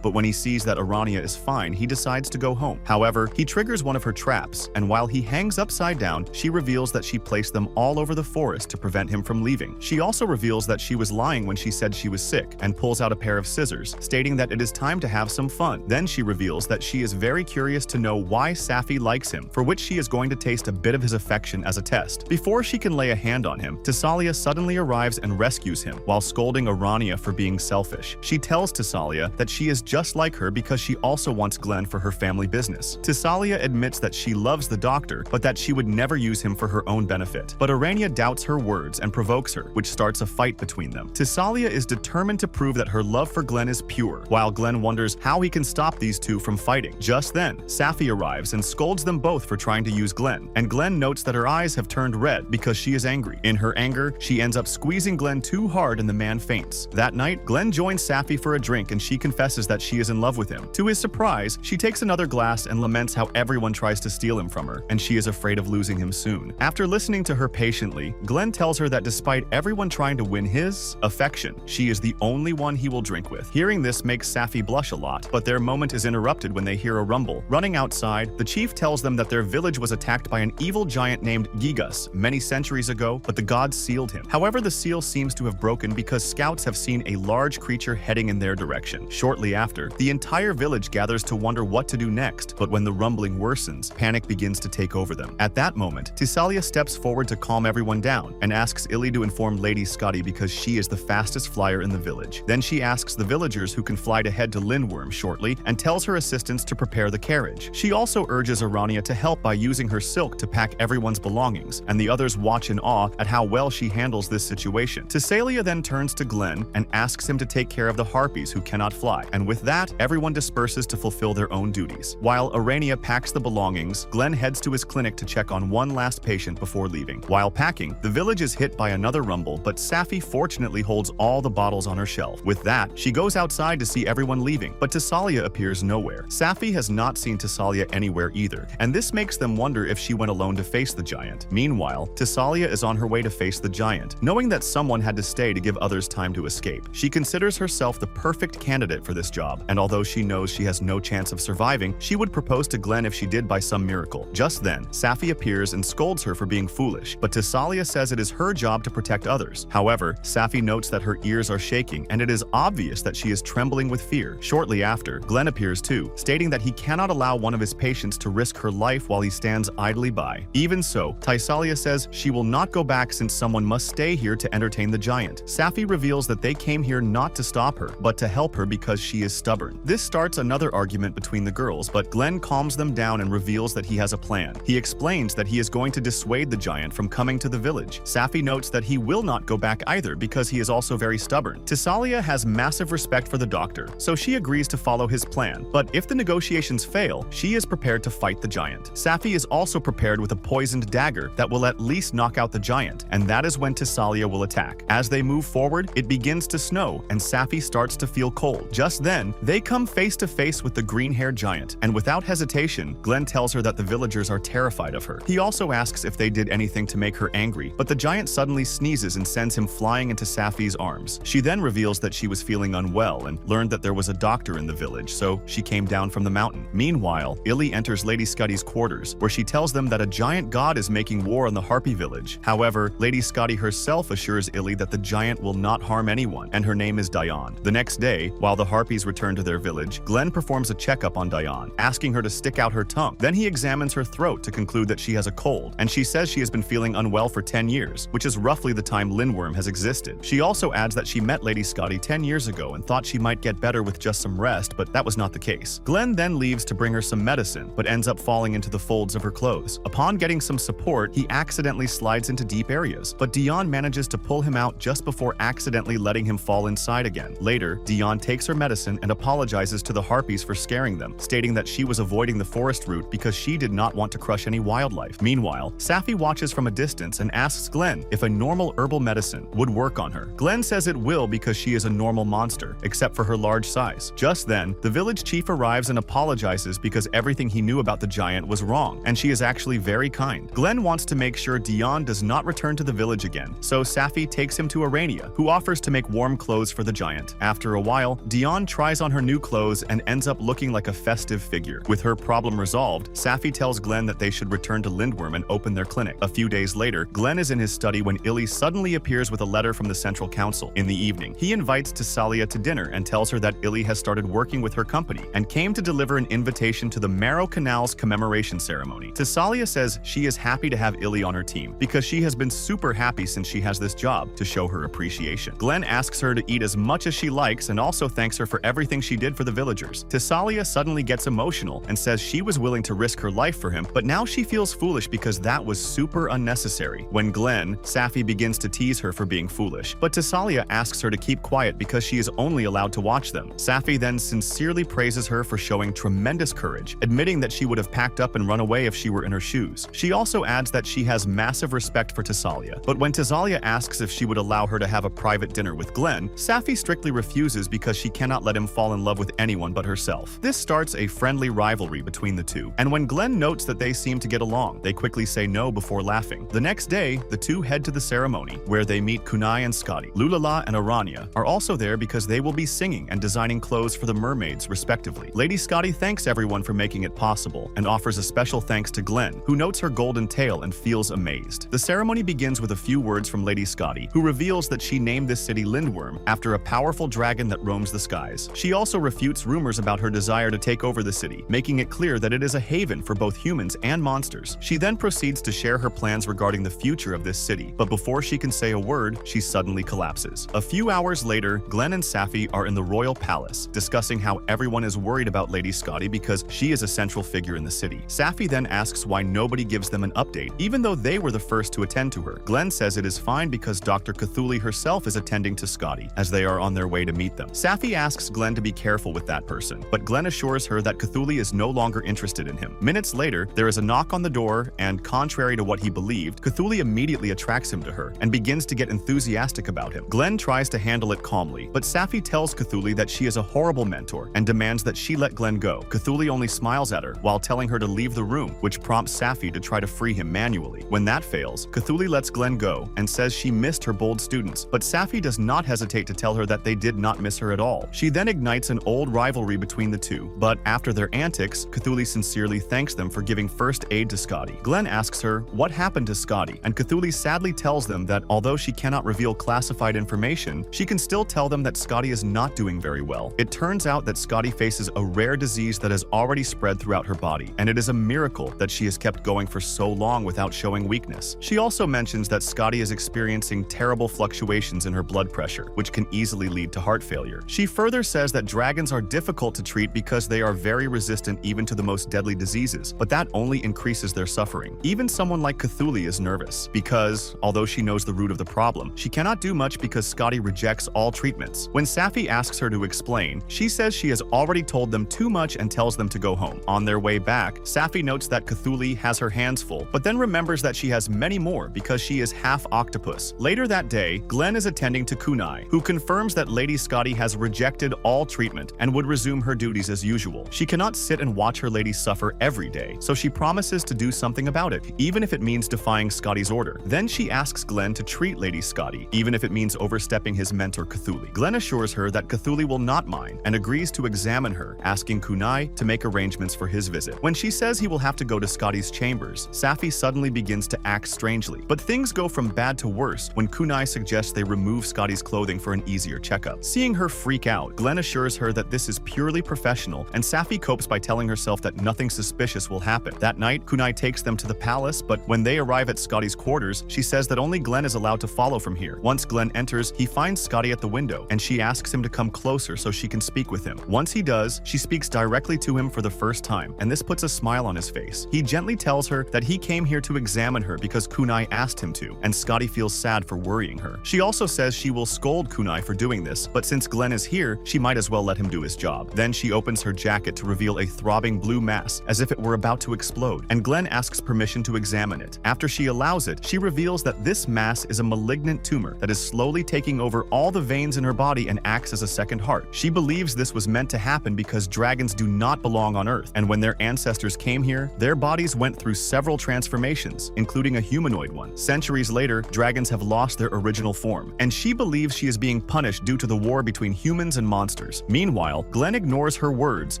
but when he sees that Arania is fine, he decides to go home. However, he triggers one of her traps, and while he hangs upside down, she reveals that she placed them all over the forest to prevent him from leaving. She also reveals that she was lying when she said she was sick, and pulls out a pair of scissors, stating that it is time to have some fun. Then she reveals that she is very curious to know why Safi likes him, for which she is going to taste a bit of his affection as a test. Before she can lay a hand on him, Thessalia suddenly arrives and rescues him, while scolding Arania for being selfish. She tells Thessalia that she is just like her because she also wants Glenn for her family business. Thessalia admits that she loves the doctor, but that she would never use him for her own benefit. But Arania doubts her words and provokes her, which starts a fight between them. Thessalia is determined to prove that her love for Glenn is pure, while Glenn wonders how he can stop these two from fighting. Just then, Safi arrives and scolds them both for trying to use Glenn, and Glenn notes that her eyes have turned red because she is angry. In her anger, she ends up squeezing Glenn too hard and the man faints. That night, Glenn joins Safi for a drink and she confesses that she is in love with him. To his surprise, she takes another glass and laments how everyone tries to steal him from her, and she is afraid of losing him soon. After listening to her patiently, Glenn tells her that despite everyone trying to win his affection, she is the only one he will drink with. Hearing this makes Safi blush a lot, but their moment is interrupted when they hear a rumble. Running outside, the chief tells them that their village was attacked by an evil giant named Gigas many centuries ago, but the gods sealed him. However, the seal seems to have broken because scouts have seen a large creature heading in their direction. Shortly after, the entire village gathers to wonder what to do next, but when the rumbling worsens, panic begins to take over them. At that moment, Thessalia steps forward to calm everyone down and asks Illy to inform Lady Scotty because she is the fastest flyer in the village. Then she asks the villagers who can fly to head to Lindworm shortly and tells her assistants to prepare the carriage. She also urges Arania to help by using her silk to pack everyone's belongings, and the others watch in awe at how well she handles this situation. Thessalia then turns to Glenn and asks him to take care of the harpies who cannot fly, and with that, everyone disperses to fulfill their own duties. While Arania packs the belongings, Glenn heads to his clinic to check on one last patient before leaving. While packing, the village is hit by another rumble, but Safi fortunately holds all the bottles on her shelf. With that, she goes outside to see everyone leaving, but Thessalia appears nowhere. Safi has not seen Thessalia anywhere either, and this makes them wonder if she went alone to face the giant. Meanwhile, Thessalia is on her way to face the giant, knowing that someone had to stay to give others time to escape. She considers herself the perfect candidate for this job, and although she knows she has no chance of surviving, she would propose to Glenn if she did by some miracle. Just then, Safi appears and scolds her for being foolish, but Thessalia says it is her job to protect others. However, Safi notes that her ears are shaking, and it is obvious that she is trembling with fear. Shortly after, Glenn appears too, stating that he cannot allow one of his patients to risk her life while he stands idly by. Even so, Thessalia says she will not go back since someone must stay here to entertain the giant. Safi reveals that they came here not to stop her, but to help her because she is stubborn. This starts another argument between the girls, but Glenn calms them down and reveals that he has a plan. He explains that he is going to dissuade the giant from coming to the village. Safi notes that he will not go back either because he is also very stubborn. Thessalia has massive respect for the doctor, so she agrees to follow his plan, but if the negotiations fail, she is prepared to fight the giant. Safi is also prepared with a poisoned dagger that will at least knock out the giant, and that is when Thessalia will attack. As they move forward, it begins to snow, and Safi starts to feel cold. Just then, they come face to face with the green-haired giant, and without hesitation, Glenn tells her that the villagers are terrified of her. He also asks if they did anything to make her angry, but the giant suddenly sneezes and sends him flying into Safi's arms. She then reveals that she was feeling unwell and learned that there was a doctor in the village, so she came down from the mountain. Meanwhile, Illy enters Lady Scotty's quarters, where she tells them that a giant god is making war on the Harpy village. However, Lady Scotty herself assures Illy that the giant will not harm anyone, and her name is Diane. The next day, while the Harpies return to their village, Glenn performs a checkup on Diane, asking her to stick out her tongue. Then he examines her throat to conclude that she has a cold, and she says she has been feeling unwell for 10 years, which is roughly the time Lindworm has existed. She also adds that she met Lady Scotty 10 years ago and thought she might get better with just some rest, but that was not the case. Glenn then leaves to bring her some medicine, but ends up falling into the folds of her clothes. Upon getting some support, he accidentally slides into deep areas, but Dion manages to pull him out just before accidentally letting him fall inside again. Later, Dion takes her medicine and apologizes to the Harpies for scaring them, stating that she was avoiding the forest route because she did not want to crush any wildlife. Meanwhile, Safi watches from a distance and asks Glenn if a normal herbal medicine would work on her. Glenn says it will because she is a normal monster, except for her large size. Just then, the village chief arrives and apologizes because everything he knew about the giant was wrong, and she is actually very kind. Glenn wants to make sure Dion does not not return to the village again, so Safi takes him to Arania, who offers to make warm clothes for the giant. After a while, Dion tries on her new clothes and ends up looking like a festive figure. With her problem resolved, Safi tells Glenn that they should return to Lindworm and open their clinic. A few days later, Glenn is in his study when Illy suddenly appears with a letter from the Central Council. In the evening, he invites Tasalia to dinner and tells her that Illy has started working with her company and came to deliver an invitation to the Marrow Canal's commemoration ceremony. Tasalia says she is happy to have Illy on her team because she has been super happy since she has this job to show her appreciation. Glenn asks her to eat as much as she likes and also thanks her for everything she did for the villagers. Tasalia suddenly gets emotional and says she was willing to risk her life for him, but now she feels foolish because that was super unnecessary. When Glenn, Safi begins to tease her for being foolish, but Tasalia asks her to keep quiet because she is only allowed to watch them. Safi then sincerely praises her for showing tremendous courage, admitting that she would have packed up and run away if she were in her shoes. She also adds that she has massive respect for Tasalia, but when Tasalia asks if she would allow her to have a private dinner with Glenn, Safi strictly refuses because she cannot let him fall in love with anyone but herself. This starts a friendly rivalry between the two, and when Glenn notes that they seem to get along, they quickly say no before laughing. The next day, the two head to the ceremony, where they meet Kunai and Scotty. Lulala and Aranya are also there because they will be singing and designing clothes for the mermaids, respectively. Lady Scotty thanks everyone for making it possible and offers a special thanks to Glenn, who notes her golden tail and feels amazed. The ceremony begins with a few words from Lady Scotty, who reveals that she named this city Lindworm after a powerful dragon that roams the skies. She also refutes rumors about her desire to take over the city, making it clear that it is a haven for both humans and monsters. She then proceeds to share her plans regarding the future of this city, but before she can say a word, she suddenly collapses. A few hours later, Glenn and Safi are in the royal palace, discussing how everyone is worried about Lady Scotty because she is a central figure in the city. Safi then asks why nobody gives them an update, even though they were the first to attend to her. Glenn says it is fine because Dr. Cthulhu herself is attending to Scotty, as they are on their way to meet them. Safi asks Glenn to be careful with that person, but Glenn assures her that Cthulhu is no longer interested in him. Minutes later, there is a knock on the door, and contrary to what he believed, Cthulhu immediately attracts him to her and begins to get enthusiastic about him. Glenn tries to handle it calmly, but Safi tells Cthulhu that she is a horrible mentor and demands that she let Glenn go. Cthulhu only smiles at her while telling her to leave the room, which prompts Safi to try to free him manually. When that fails, Cthulhu lets Glenn go and says she missed her bold students, but Safi does not hesitate to tell her that they did not miss her at all. She then ignites an old rivalry between the two, but after their antics, Cthulhu sincerely thanks them for giving first aid to Scotty. Glenn asks her what happened to Scotty, and Cthulhu sadly tells them that although she cannot reveal classified information, she can still tell them that Scotty is not doing very well. It turns out that Scotty faces a rare disease that has already spread throughout her body, and it is a miracle that she has kept going for so long without showing weakness. She also mentions that Scotty is experiencing terrible fluctuations in her blood pressure, which can easily lead to heart failure. She further says that dragons are difficult to treat because they are very resistant even to the most deadly diseases, but that only increases their suffering. Even someone like Cthulhu is nervous because, although she knows the root of the problem, she cannot do much because Scotty rejects all treatments. When Safi asks her to explain, she says she has already told them too much and tells them to go home. On their way back, Safi notes that Cthulhu has her hands full, but then remembers that she has many more because she is half octopus. Later that day, Glenn is attending to Kunai, who confirms that Lady Scotty has rejected all treatment and would resume her duties as usual. She cannot sit and watch her lady suffer every day, so she promises to do something about it, even if it means defying Scotty's order. Then she asks Glenn to treat Lady Scotty, even if it means overstepping his mentor Cthulhu. Glenn assures her that Cthulhu will not mind and agrees to examine her, asking Kunai to make arrangements for his visit. When she says he will have to go to Scotty's chambers, Safi suddenly begins to act strangely, but things go from bad to worse when Kunai suggests they remove Scotty's clothing for an easier checkup. Seeing her freak out, Glenn assures her that this is purely professional, and Safi copes by telling herself that nothing suspicious will happen. That night, Kunai takes them to the palace, but when they arrive at Scotty's quarters, she says that only Glenn is allowed to follow from here. Once Glenn enters, he finds Scotty at the window, and she asks him to come closer so she can speak with him. Once he does, she speaks directly to him for the first time, and this puts a smile on his face. He gently tells her that he came here to examine her because Kunai asked him to, and Scotty feels sad for worrying her. She also says she will scold Kunai for doing this, but since Glenn is here, she might as well let him do his job. Then she opens her jacket to reveal a throbbing blue mass as if it were about to explode, and Glenn asks permission to examine it. After she allows it, she reveals that this mass is a malignant tumor that is slowly taking over all the veins in her body and acts as a second heart. She believes this was meant to happen because dragons do not belong on Earth, and when their ancestors came here, their bodies went through several transformations, including a humanoid humanoid one. Centuries later, dragons have lost their original form, and she believes she is being punished due to the war between humans and monsters. Meanwhile, Glenn ignores her words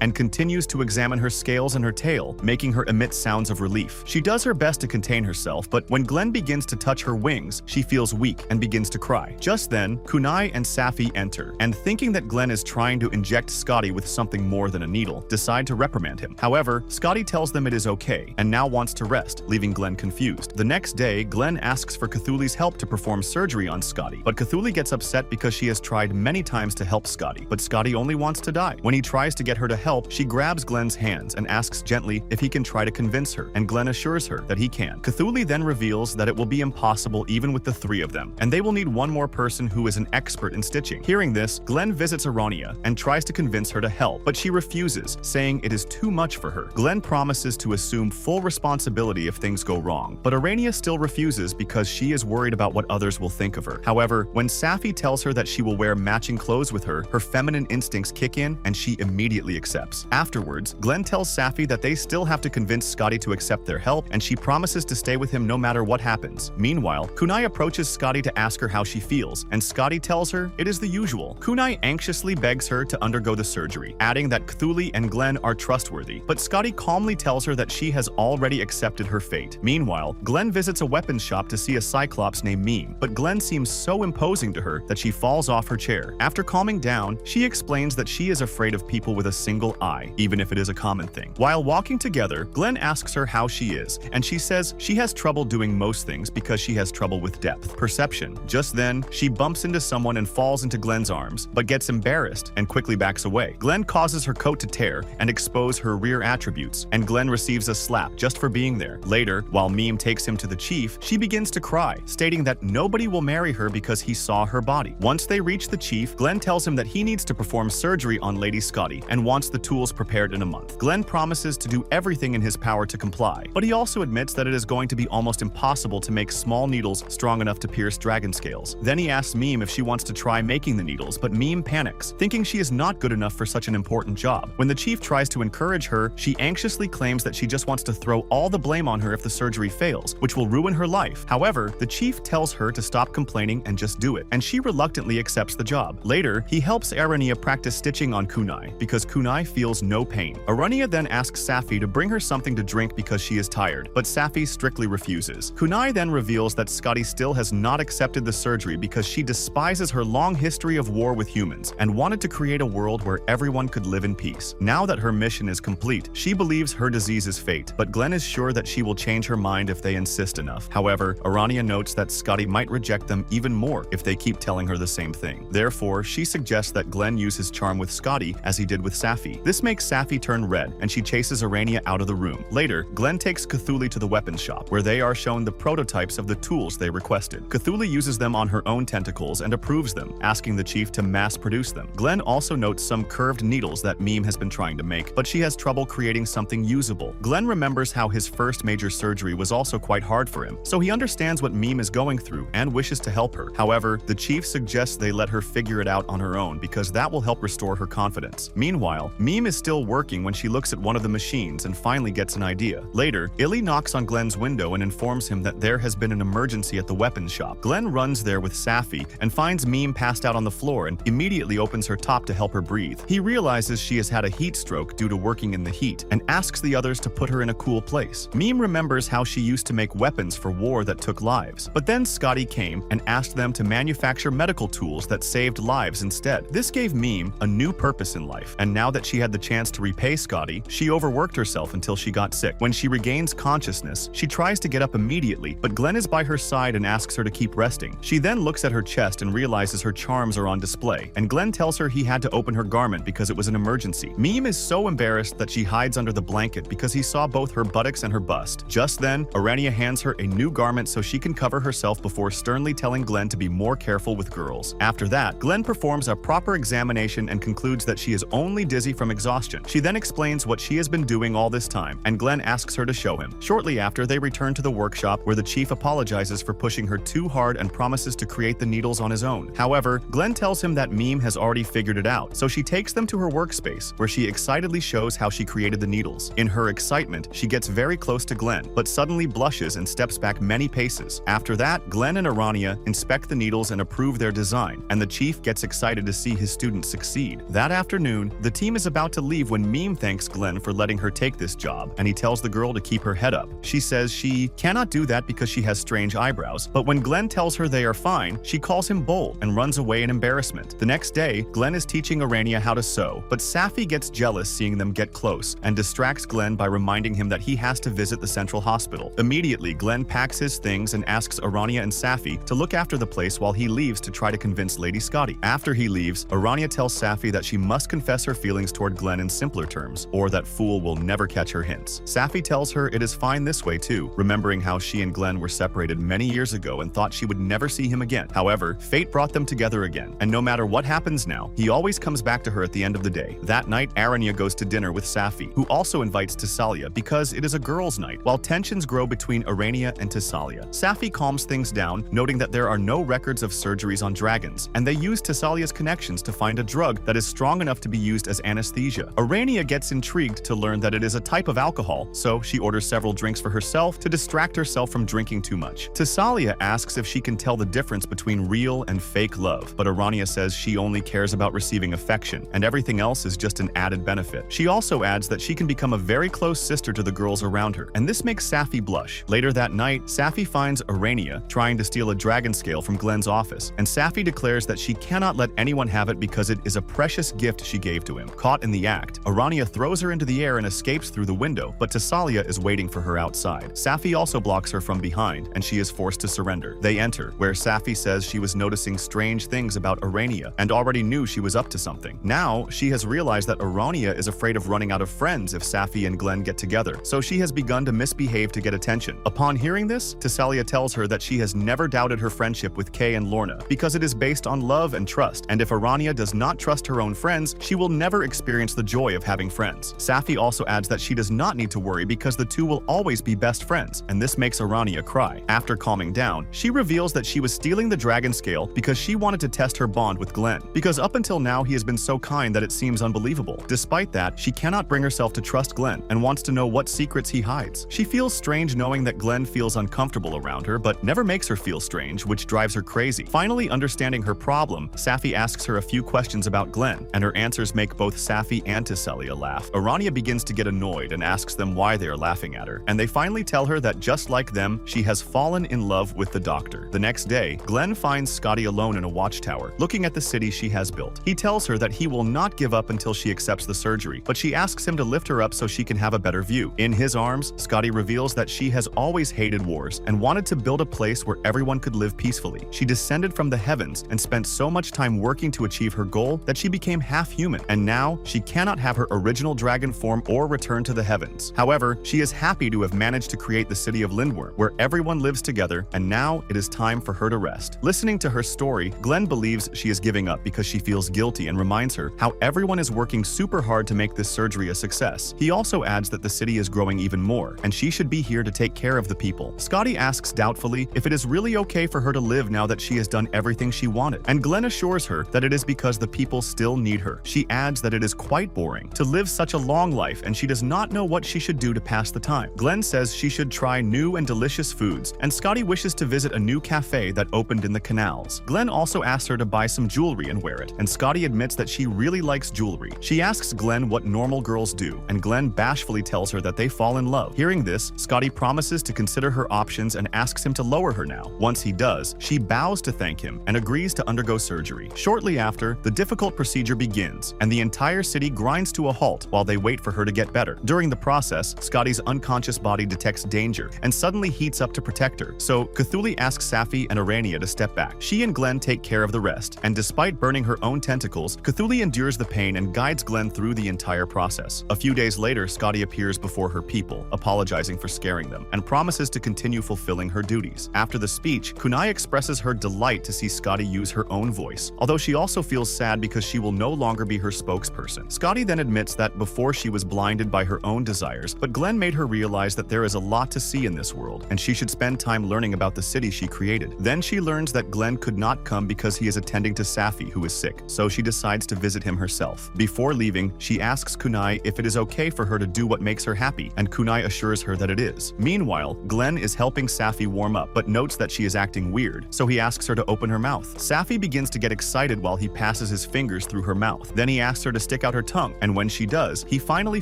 and continues to examine her scales and her tail, making her emit sounds of relief. She does her best to contain herself, but when Glenn begins to touch her wings, she feels weak and begins to cry. Just then, Kunai and Safi enter, and thinking that Glenn is trying to inject Scotty with something more than a needle, decide to reprimand him. However, Scotty tells them it is okay, and now wants to rest, leaving Glenn confused. The next day, Glenn asks for Cthulhu's help to perform surgery on Scotty, but Cthulhu gets upset because she has tried many times to help Scotty, but Scotty only wants to die. When he tries to get her to help, she grabs Glenn's hands and asks gently if he can try to convince her, and Glenn assures her that he can. Cthulhu then reveals that it will be impossible even with the three of them, and they will need one more person who is an expert in stitching. Hearing this, Glenn visits Arania and tries to convince her to help, but she refuses, saying it is too much for her. Glenn promises to assume full responsibility if things go wrong, but Arania still refuses because she is worried about what others will think of her. However, when Safi tells her that she will wear matching clothes with her, her feminine instincts kick in and she immediately accepts. Afterwards, Glenn tells Safi that they still have to convince Scotty to accept their help, and she promises to stay with him no matter what happens. Meanwhile, Kunai approaches Scotty to ask her how she feels, and Scotty tells her it is the usual. Kunai anxiously begs her to undergo the surgery, adding that Cthulhu and Glenn are trustworthy, but Scotty calmly tells her that she has already accepted her fate. Meanwhile, Glenn visits a weapons shop to see a cyclops named Meme, but Glenn seems so imposing to her that she falls off her chair. After calming down, she explains that she is afraid of people with a single eye, even if it is a common thing. While walking together, Glenn asks her how she is, and she says she has trouble doing most things because she has trouble with depth perception. Just then, she bumps into someone and falls into Glenn's arms, but gets embarrassed and quickly backs away. Glenn causes her coat to tear and expose her rear attributes, and Glenn receives a slap just for being there. Later, while Meme takes him to the chief, she begins to cry, stating that nobody will marry her because he saw her body. Once they reach the chief, Glenn tells him that he needs to perform surgery on Lady Scotty and wants the tools prepared in a month. Glenn promises to do everything in his power to comply, but he also admits that it is going to be almost impossible to make small needles strong enough to pierce dragon scales. Then he asks Meme if she wants to try making the needles, but Meme panics, thinking she is not good enough for such an important job. When the chief tries to encourage her, she anxiously claims that she just wants to throw all the blame on her if the surgery fails, which will ruin her life. However, the chief tells her to stop complaining and just do it, and she reluctantly accepts the job. Later, he helps Arania practice stitching on Kunai because Kunai feels no pain. Arania then asks Safi to bring her something to drink because she is tired, but Safi strictly refuses. Kunai then reveals that Scotty still has not accepted the surgery because she despises her long history of war with humans and wanted to create a world where everyone could live in peace. Now that her mission is complete, she believes her disease is fate, but Glenn is sure that she will change her mind if they insist enough. However, Arania notes that Scotty might reject them even more if they keep telling her the same thing. Therefore, she suggests that Glenn use his charm with Scotty as he did with Safi. This makes Safi turn red, and she chases Arania out of the room. Later, Glenn takes Cthulhu to the weapons shop, where they are shown the prototypes of the tools they requested. Cthulhu uses them on her own tentacles and approves them, asking the chief to mass-produce them. Glenn also notes some curved needles that Meme has been trying to make, but she has trouble creating something usable. Glenn remembers how his first major surgery was also quite hard for him, so he understands what Meme is going through and wishes to help her. However, the chief suggests they let her figure it out on her own because that will help restore her confidence. Meanwhile, Meme is still working when she looks at one of the machines and finally gets an idea. Later, Illy knocks on Glenn's window and informs him that there has been an emergency at the weapons shop. Glenn runs there with Safi and finds Meme passed out on the floor and immediately opens her top to help her breathe. He realizes she has had a heat stroke due to working in the heat and asks the others to put her in a cool place. Meme remembers how she used to make weapons for war that took lives, but then Scotty came and asked them to manufacture medical tools that saved lives instead. This gave Meme a new purpose in life, and now that she had the chance to repay Scotty, she overworked herself until she got sick. When she regains consciousness, she tries to get up immediately, but Glenn is by her side and asks her to keep resting. She then looks at her chest and realizes her charms are on display, and Glenn tells her he had to open her garment because it was an emergency. Meme is so embarrassed that she hides under the blanket because he saw both her buttocks and her bust. Just then, Arania hands her a new garment so she can cover herself before sternly telling Glenn to be more careful with girls. After that, Glenn performs a proper examination and concludes that she is only dizzy from exhaustion. She then explains what she has been doing all this time, and Glenn asks her to show him. Shortly after, they return to the workshop where the chief apologizes for pushing her too hard and promises to create the needles on his own. However, Glenn tells him that Meme has already figured it out, so she takes them to her workspace, where she excitedly shows how she created the needles. In her excitement, she gets very close to Glenn, but suddenly blushes and steps steps back many paces. After that, Glenn and Arania inspect the needles and approve their design, and the chief gets excited to see his students succeed. That afternoon, the team is about to leave when Meme thanks Glenn for letting her take this job, and he tells the girl to keep her head up. She says she cannot do that because she has strange eyebrows, but when Glenn tells her they are fine, she calls him bold and runs away in embarrassment. The next day, Glenn is teaching Arania how to sew, but Safi gets jealous seeing them get close and distracts Glenn by reminding him that he has to visit the central hospital. Immediately, Glenn packs his things and asks Arania and Safi to look after the place while he leaves to try to convince Lady Scotty. After he leaves, Arania tells Safi that she must confess her feelings toward Glenn in simpler terms, or that fool will never catch her hints. Safi tells her it is fine this way too, remembering how she and Glenn were separated many years ago and thought she would never see him again. However, fate brought them together again, and no matter what happens now, he always comes back to her at the end of the day. That night, Arania goes to dinner with Safi, who also invites Tasalia because it is a girls' night. While tensions grow between Arania and Tasalia, Safi calms things down, noting that there are no records of surgeries on dragons, and they use Tasalia's connections to find a drug that is strong enough to be used as anesthesia. Arania gets intrigued to learn that it is a type of alcohol, so she orders several drinks for herself to distract herself from drinking too much. Tasalia asks if she can tell the difference between real and fake love, but Arania says she only cares about receiving affection, and everything else is just an added benefit. She also adds that she can become a very close sister to the girls around her, and this makes Safi blush. Later that night, Safi finds Arania trying to steal a dragon scale from Glenn's office, and Safi declares that she cannot let anyone have it because it is a precious gift she gave to him. Caught in the act, Arania throws her into the air and escapes through the window, but Tasalia is waiting for her outside. Safi also blocks her from behind, and she is forced to surrender. They enter, where Safi says she was noticing strange things about Arania and already knew she was up to something. Now, she has realized that Arania is afraid of running out of friends if Safi and Glenn get together, so she has begun to misbehave to get attention. Upon hearing this, Tasalia tells her that she has never doubted her friendship with Kay and Lorna because it is based on love and trust, and if Arania does not trust her own friends, she will never experience the joy of having friends. Safi also adds that she does not need to worry because the two will always be best friends, and this makes Arania cry. After calming down, she reveals that she was stealing the dragon scale because she wanted to test her bond with Glenn, because up until now he has been so kind that it seems unbelievable. Despite that, she cannot bring herself to trust Glenn and wants to know what secrets he hides. She feels strange knowing that Glenn feels uncomfortable around her, but never makes her feel strange, which drives her crazy. Finally understanding her problem, Safi asks her a few questions about Glenn, and her answers make both Safi and Tasalia laugh. Arania begins to get annoyed and asks them why they are laughing at her, and they finally tell her that just like them, she has fallen in love with the doctor. The next day, Glenn finds Scotty alone in a watchtower, looking at the city she has built. He tells her that he will not give up until she accepts the surgery, but she asks him to lift her up so she can have a better view. In his arms, Scotty reveals that she has always hated wars and wanted to build a place where everyone could live peacefully. She descended from the heavens and spent so much time working to achieve her goal that she became half human, and now she cannot have her original dragon form or return to the heavens. However, she is happy to have managed to create the city of Lindworm, where everyone lives together, and now it is time for her to rest. Listening to her story, Glenn believes she is giving up because she feels guilty and reminds her how everyone is working super hard to make this surgery a success. He also adds that the city is growing even more, and she should be here to take care of the people. Scotty asks doubtfully if it is really okay for her to live now that she has done everything she wanted, and Glenn assures her that it is because the people still need her. She adds that it is quite boring to live such a long life, and she does not know what she should do to pass the time. Glenn says she should try new and delicious foods, and Scotty wishes to visit a new cafe that opened in the canals. Glenn also asks her to buy some jewelry and wear it, and Scotty admits that she really likes jewelry. She asks Glenn what normal girls do, and Glenn bashfully tells her that they fall in love. Hearing this, Scotty promises to consider her options and asks him to lower her now. Once he does, she bows to thank him and agrees to undergo surgery. Shortly after, the difficult procedure begins, and the entire city grinds to a halt while they wait for her to get better. During the process, Scotty's unconscious body detects danger and suddenly heats up to protect her, so Cthulhu asks Safi and Arania to step back. She and Glenn take care of the rest, and despite burning her own tentacles, Cthulhu endures the pain and guides Glenn through the entire process. A few days later, Scotty appears before her people, apologizing for scaring them, and promises to continue fulfilling her duties. After the speech, Kunai expresses her delight to see Scotty use her own voice, although she also feels sad because she will no longer be her spokesperson. Scotty then admits that before she was blinded by her own desires, but Glenn made her realize that there is a lot to see in this world, and she should spend time learning about the city she created. Then she learns that Glenn could not come because he is attending to Safi, who is sick, so she decides to visit him herself. Before leaving, she asks Kunai if it is okay for her to do what makes her happy, and Kunai assures her that it is. Meanwhile, Glenn Glenn is helping Safi warm up, but notes that she is acting weird, so he asks her to open her mouth. Safi begins to get excited while he passes his fingers through her mouth. Then he asks her to stick out her tongue, and when she does, he finally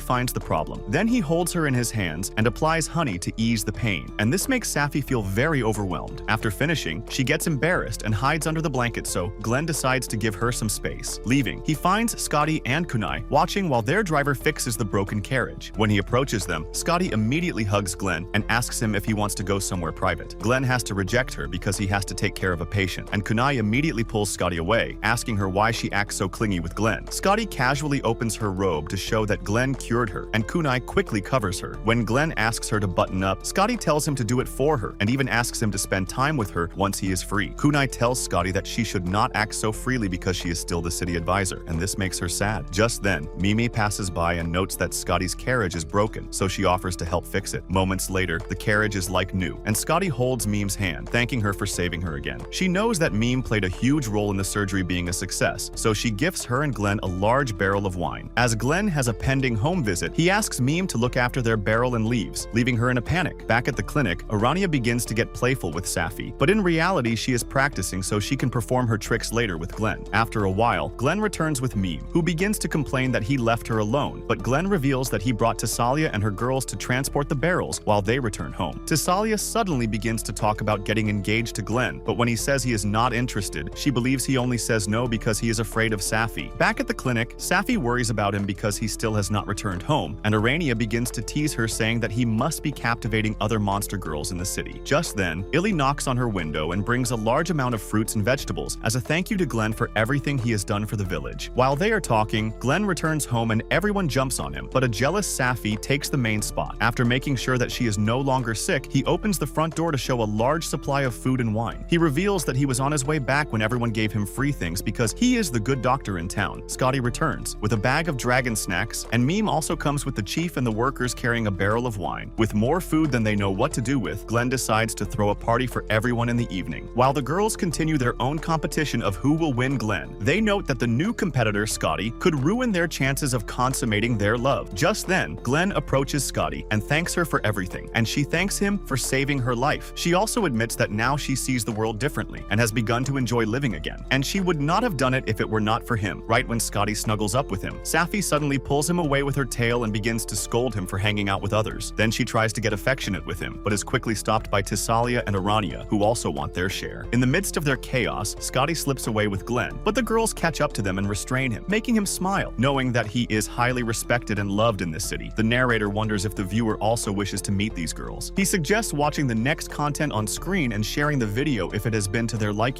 finds the problem. Then he holds her in his hands and applies honey to ease the pain, and this makes Safi feel very overwhelmed. After finishing, she gets embarrassed and hides under the blanket, so Glenn decides to give her some space. Leaving, he finds Scotty and Kunai watching while their driver fixes the broken carriage. When he approaches them, Scotty immediately hugs Glenn and asks him if he wants to go somewhere private. Glenn has to reject her because he has to take care of a patient, and Kunai immediately pulls Scotty away, asking her why she acts so clingy with Glenn. Scotty casually opens her robe to show that Glenn cured her, and Kunai quickly covers her. When Glenn asks her to button up, Scotty tells him to do it for her and even asks him to spend time with her once he is free. Kunai tells Scotty that she should not act so freely because she is still the city advisor, and this makes her sad. Just then, Mimi passes by and notes that Scotty's carriage is broken, so she offers to help fix it. Moments later, the carriage is like new, and Scotty holds Mime's hand, thanking her for saving her again. She knows that Mime played a huge role in the surgery being a success, so she gifts her and Glenn a large barrel of wine. As Glenn has a pending home visit, he asks Mime to look after their barrel and leaves, leaving her in a panic. Back at the clinic, Arania begins to get playful with Safi, but in reality she is practicing so she can perform her tricks later with Glenn. After a while, Glenn returns with Mime, who begins to complain that he left her alone, but Glenn reveals that he brought Tasalia and her girls to transport the barrels while they return home. Tasalia suddenly begins to talk about getting engaged to Glenn, but when he says he is not interested, she believes he only says no because he is afraid of Safi. Back at the clinic, Safi worries about him because he still has not returned home, and Arania begins to tease her, saying that he must be captivating other monster girls in the city. Just then, Illy knocks on her window and brings a large amount of fruits and vegetables as a thank you to Glenn for everything he has done for the village. While they are talking, Glenn returns home and everyone jumps on him, but a jealous Safi takes the main spot. After making sure that she is no longer sick, he opens the front door to show a large supply of food and wine. He reveals that he was on his way back when everyone gave him free things because he is the good doctor in town. Scotty returns with a bag of dragon snacks, and Mime also comes with the chief and the workers carrying a barrel of wine. With more food than they know what to do with, Glenn decides to throw a party for everyone in the evening. While the girls continue their own competition of who will win Glenn, they note that the new competitor, Scotty, could ruin their chances of consummating their love. Just then, Glenn approaches Scotty and thanks her for everything, and she thanks him for saving her life. She also admits that now she sees the world differently and has begun to enjoy living again, and she would not have done it if it were not for him. Right when Scotty snuggles up with him, Safi suddenly pulls him away with her tail and begins to scold him for hanging out with others. Then she tries to get affectionate with him, but is quickly stopped by Tasalia and Arania, who also want their share. In the midst of their chaos, Scotty slips away with Glenn, but the girls catch up to them and restrain him, making him smile, knowing that he is highly respected and loved in this city. The narrator wonders if the viewer also wishes to meet these girls. He suggests watching the next content on screen and sharing the video if it has been to their liking.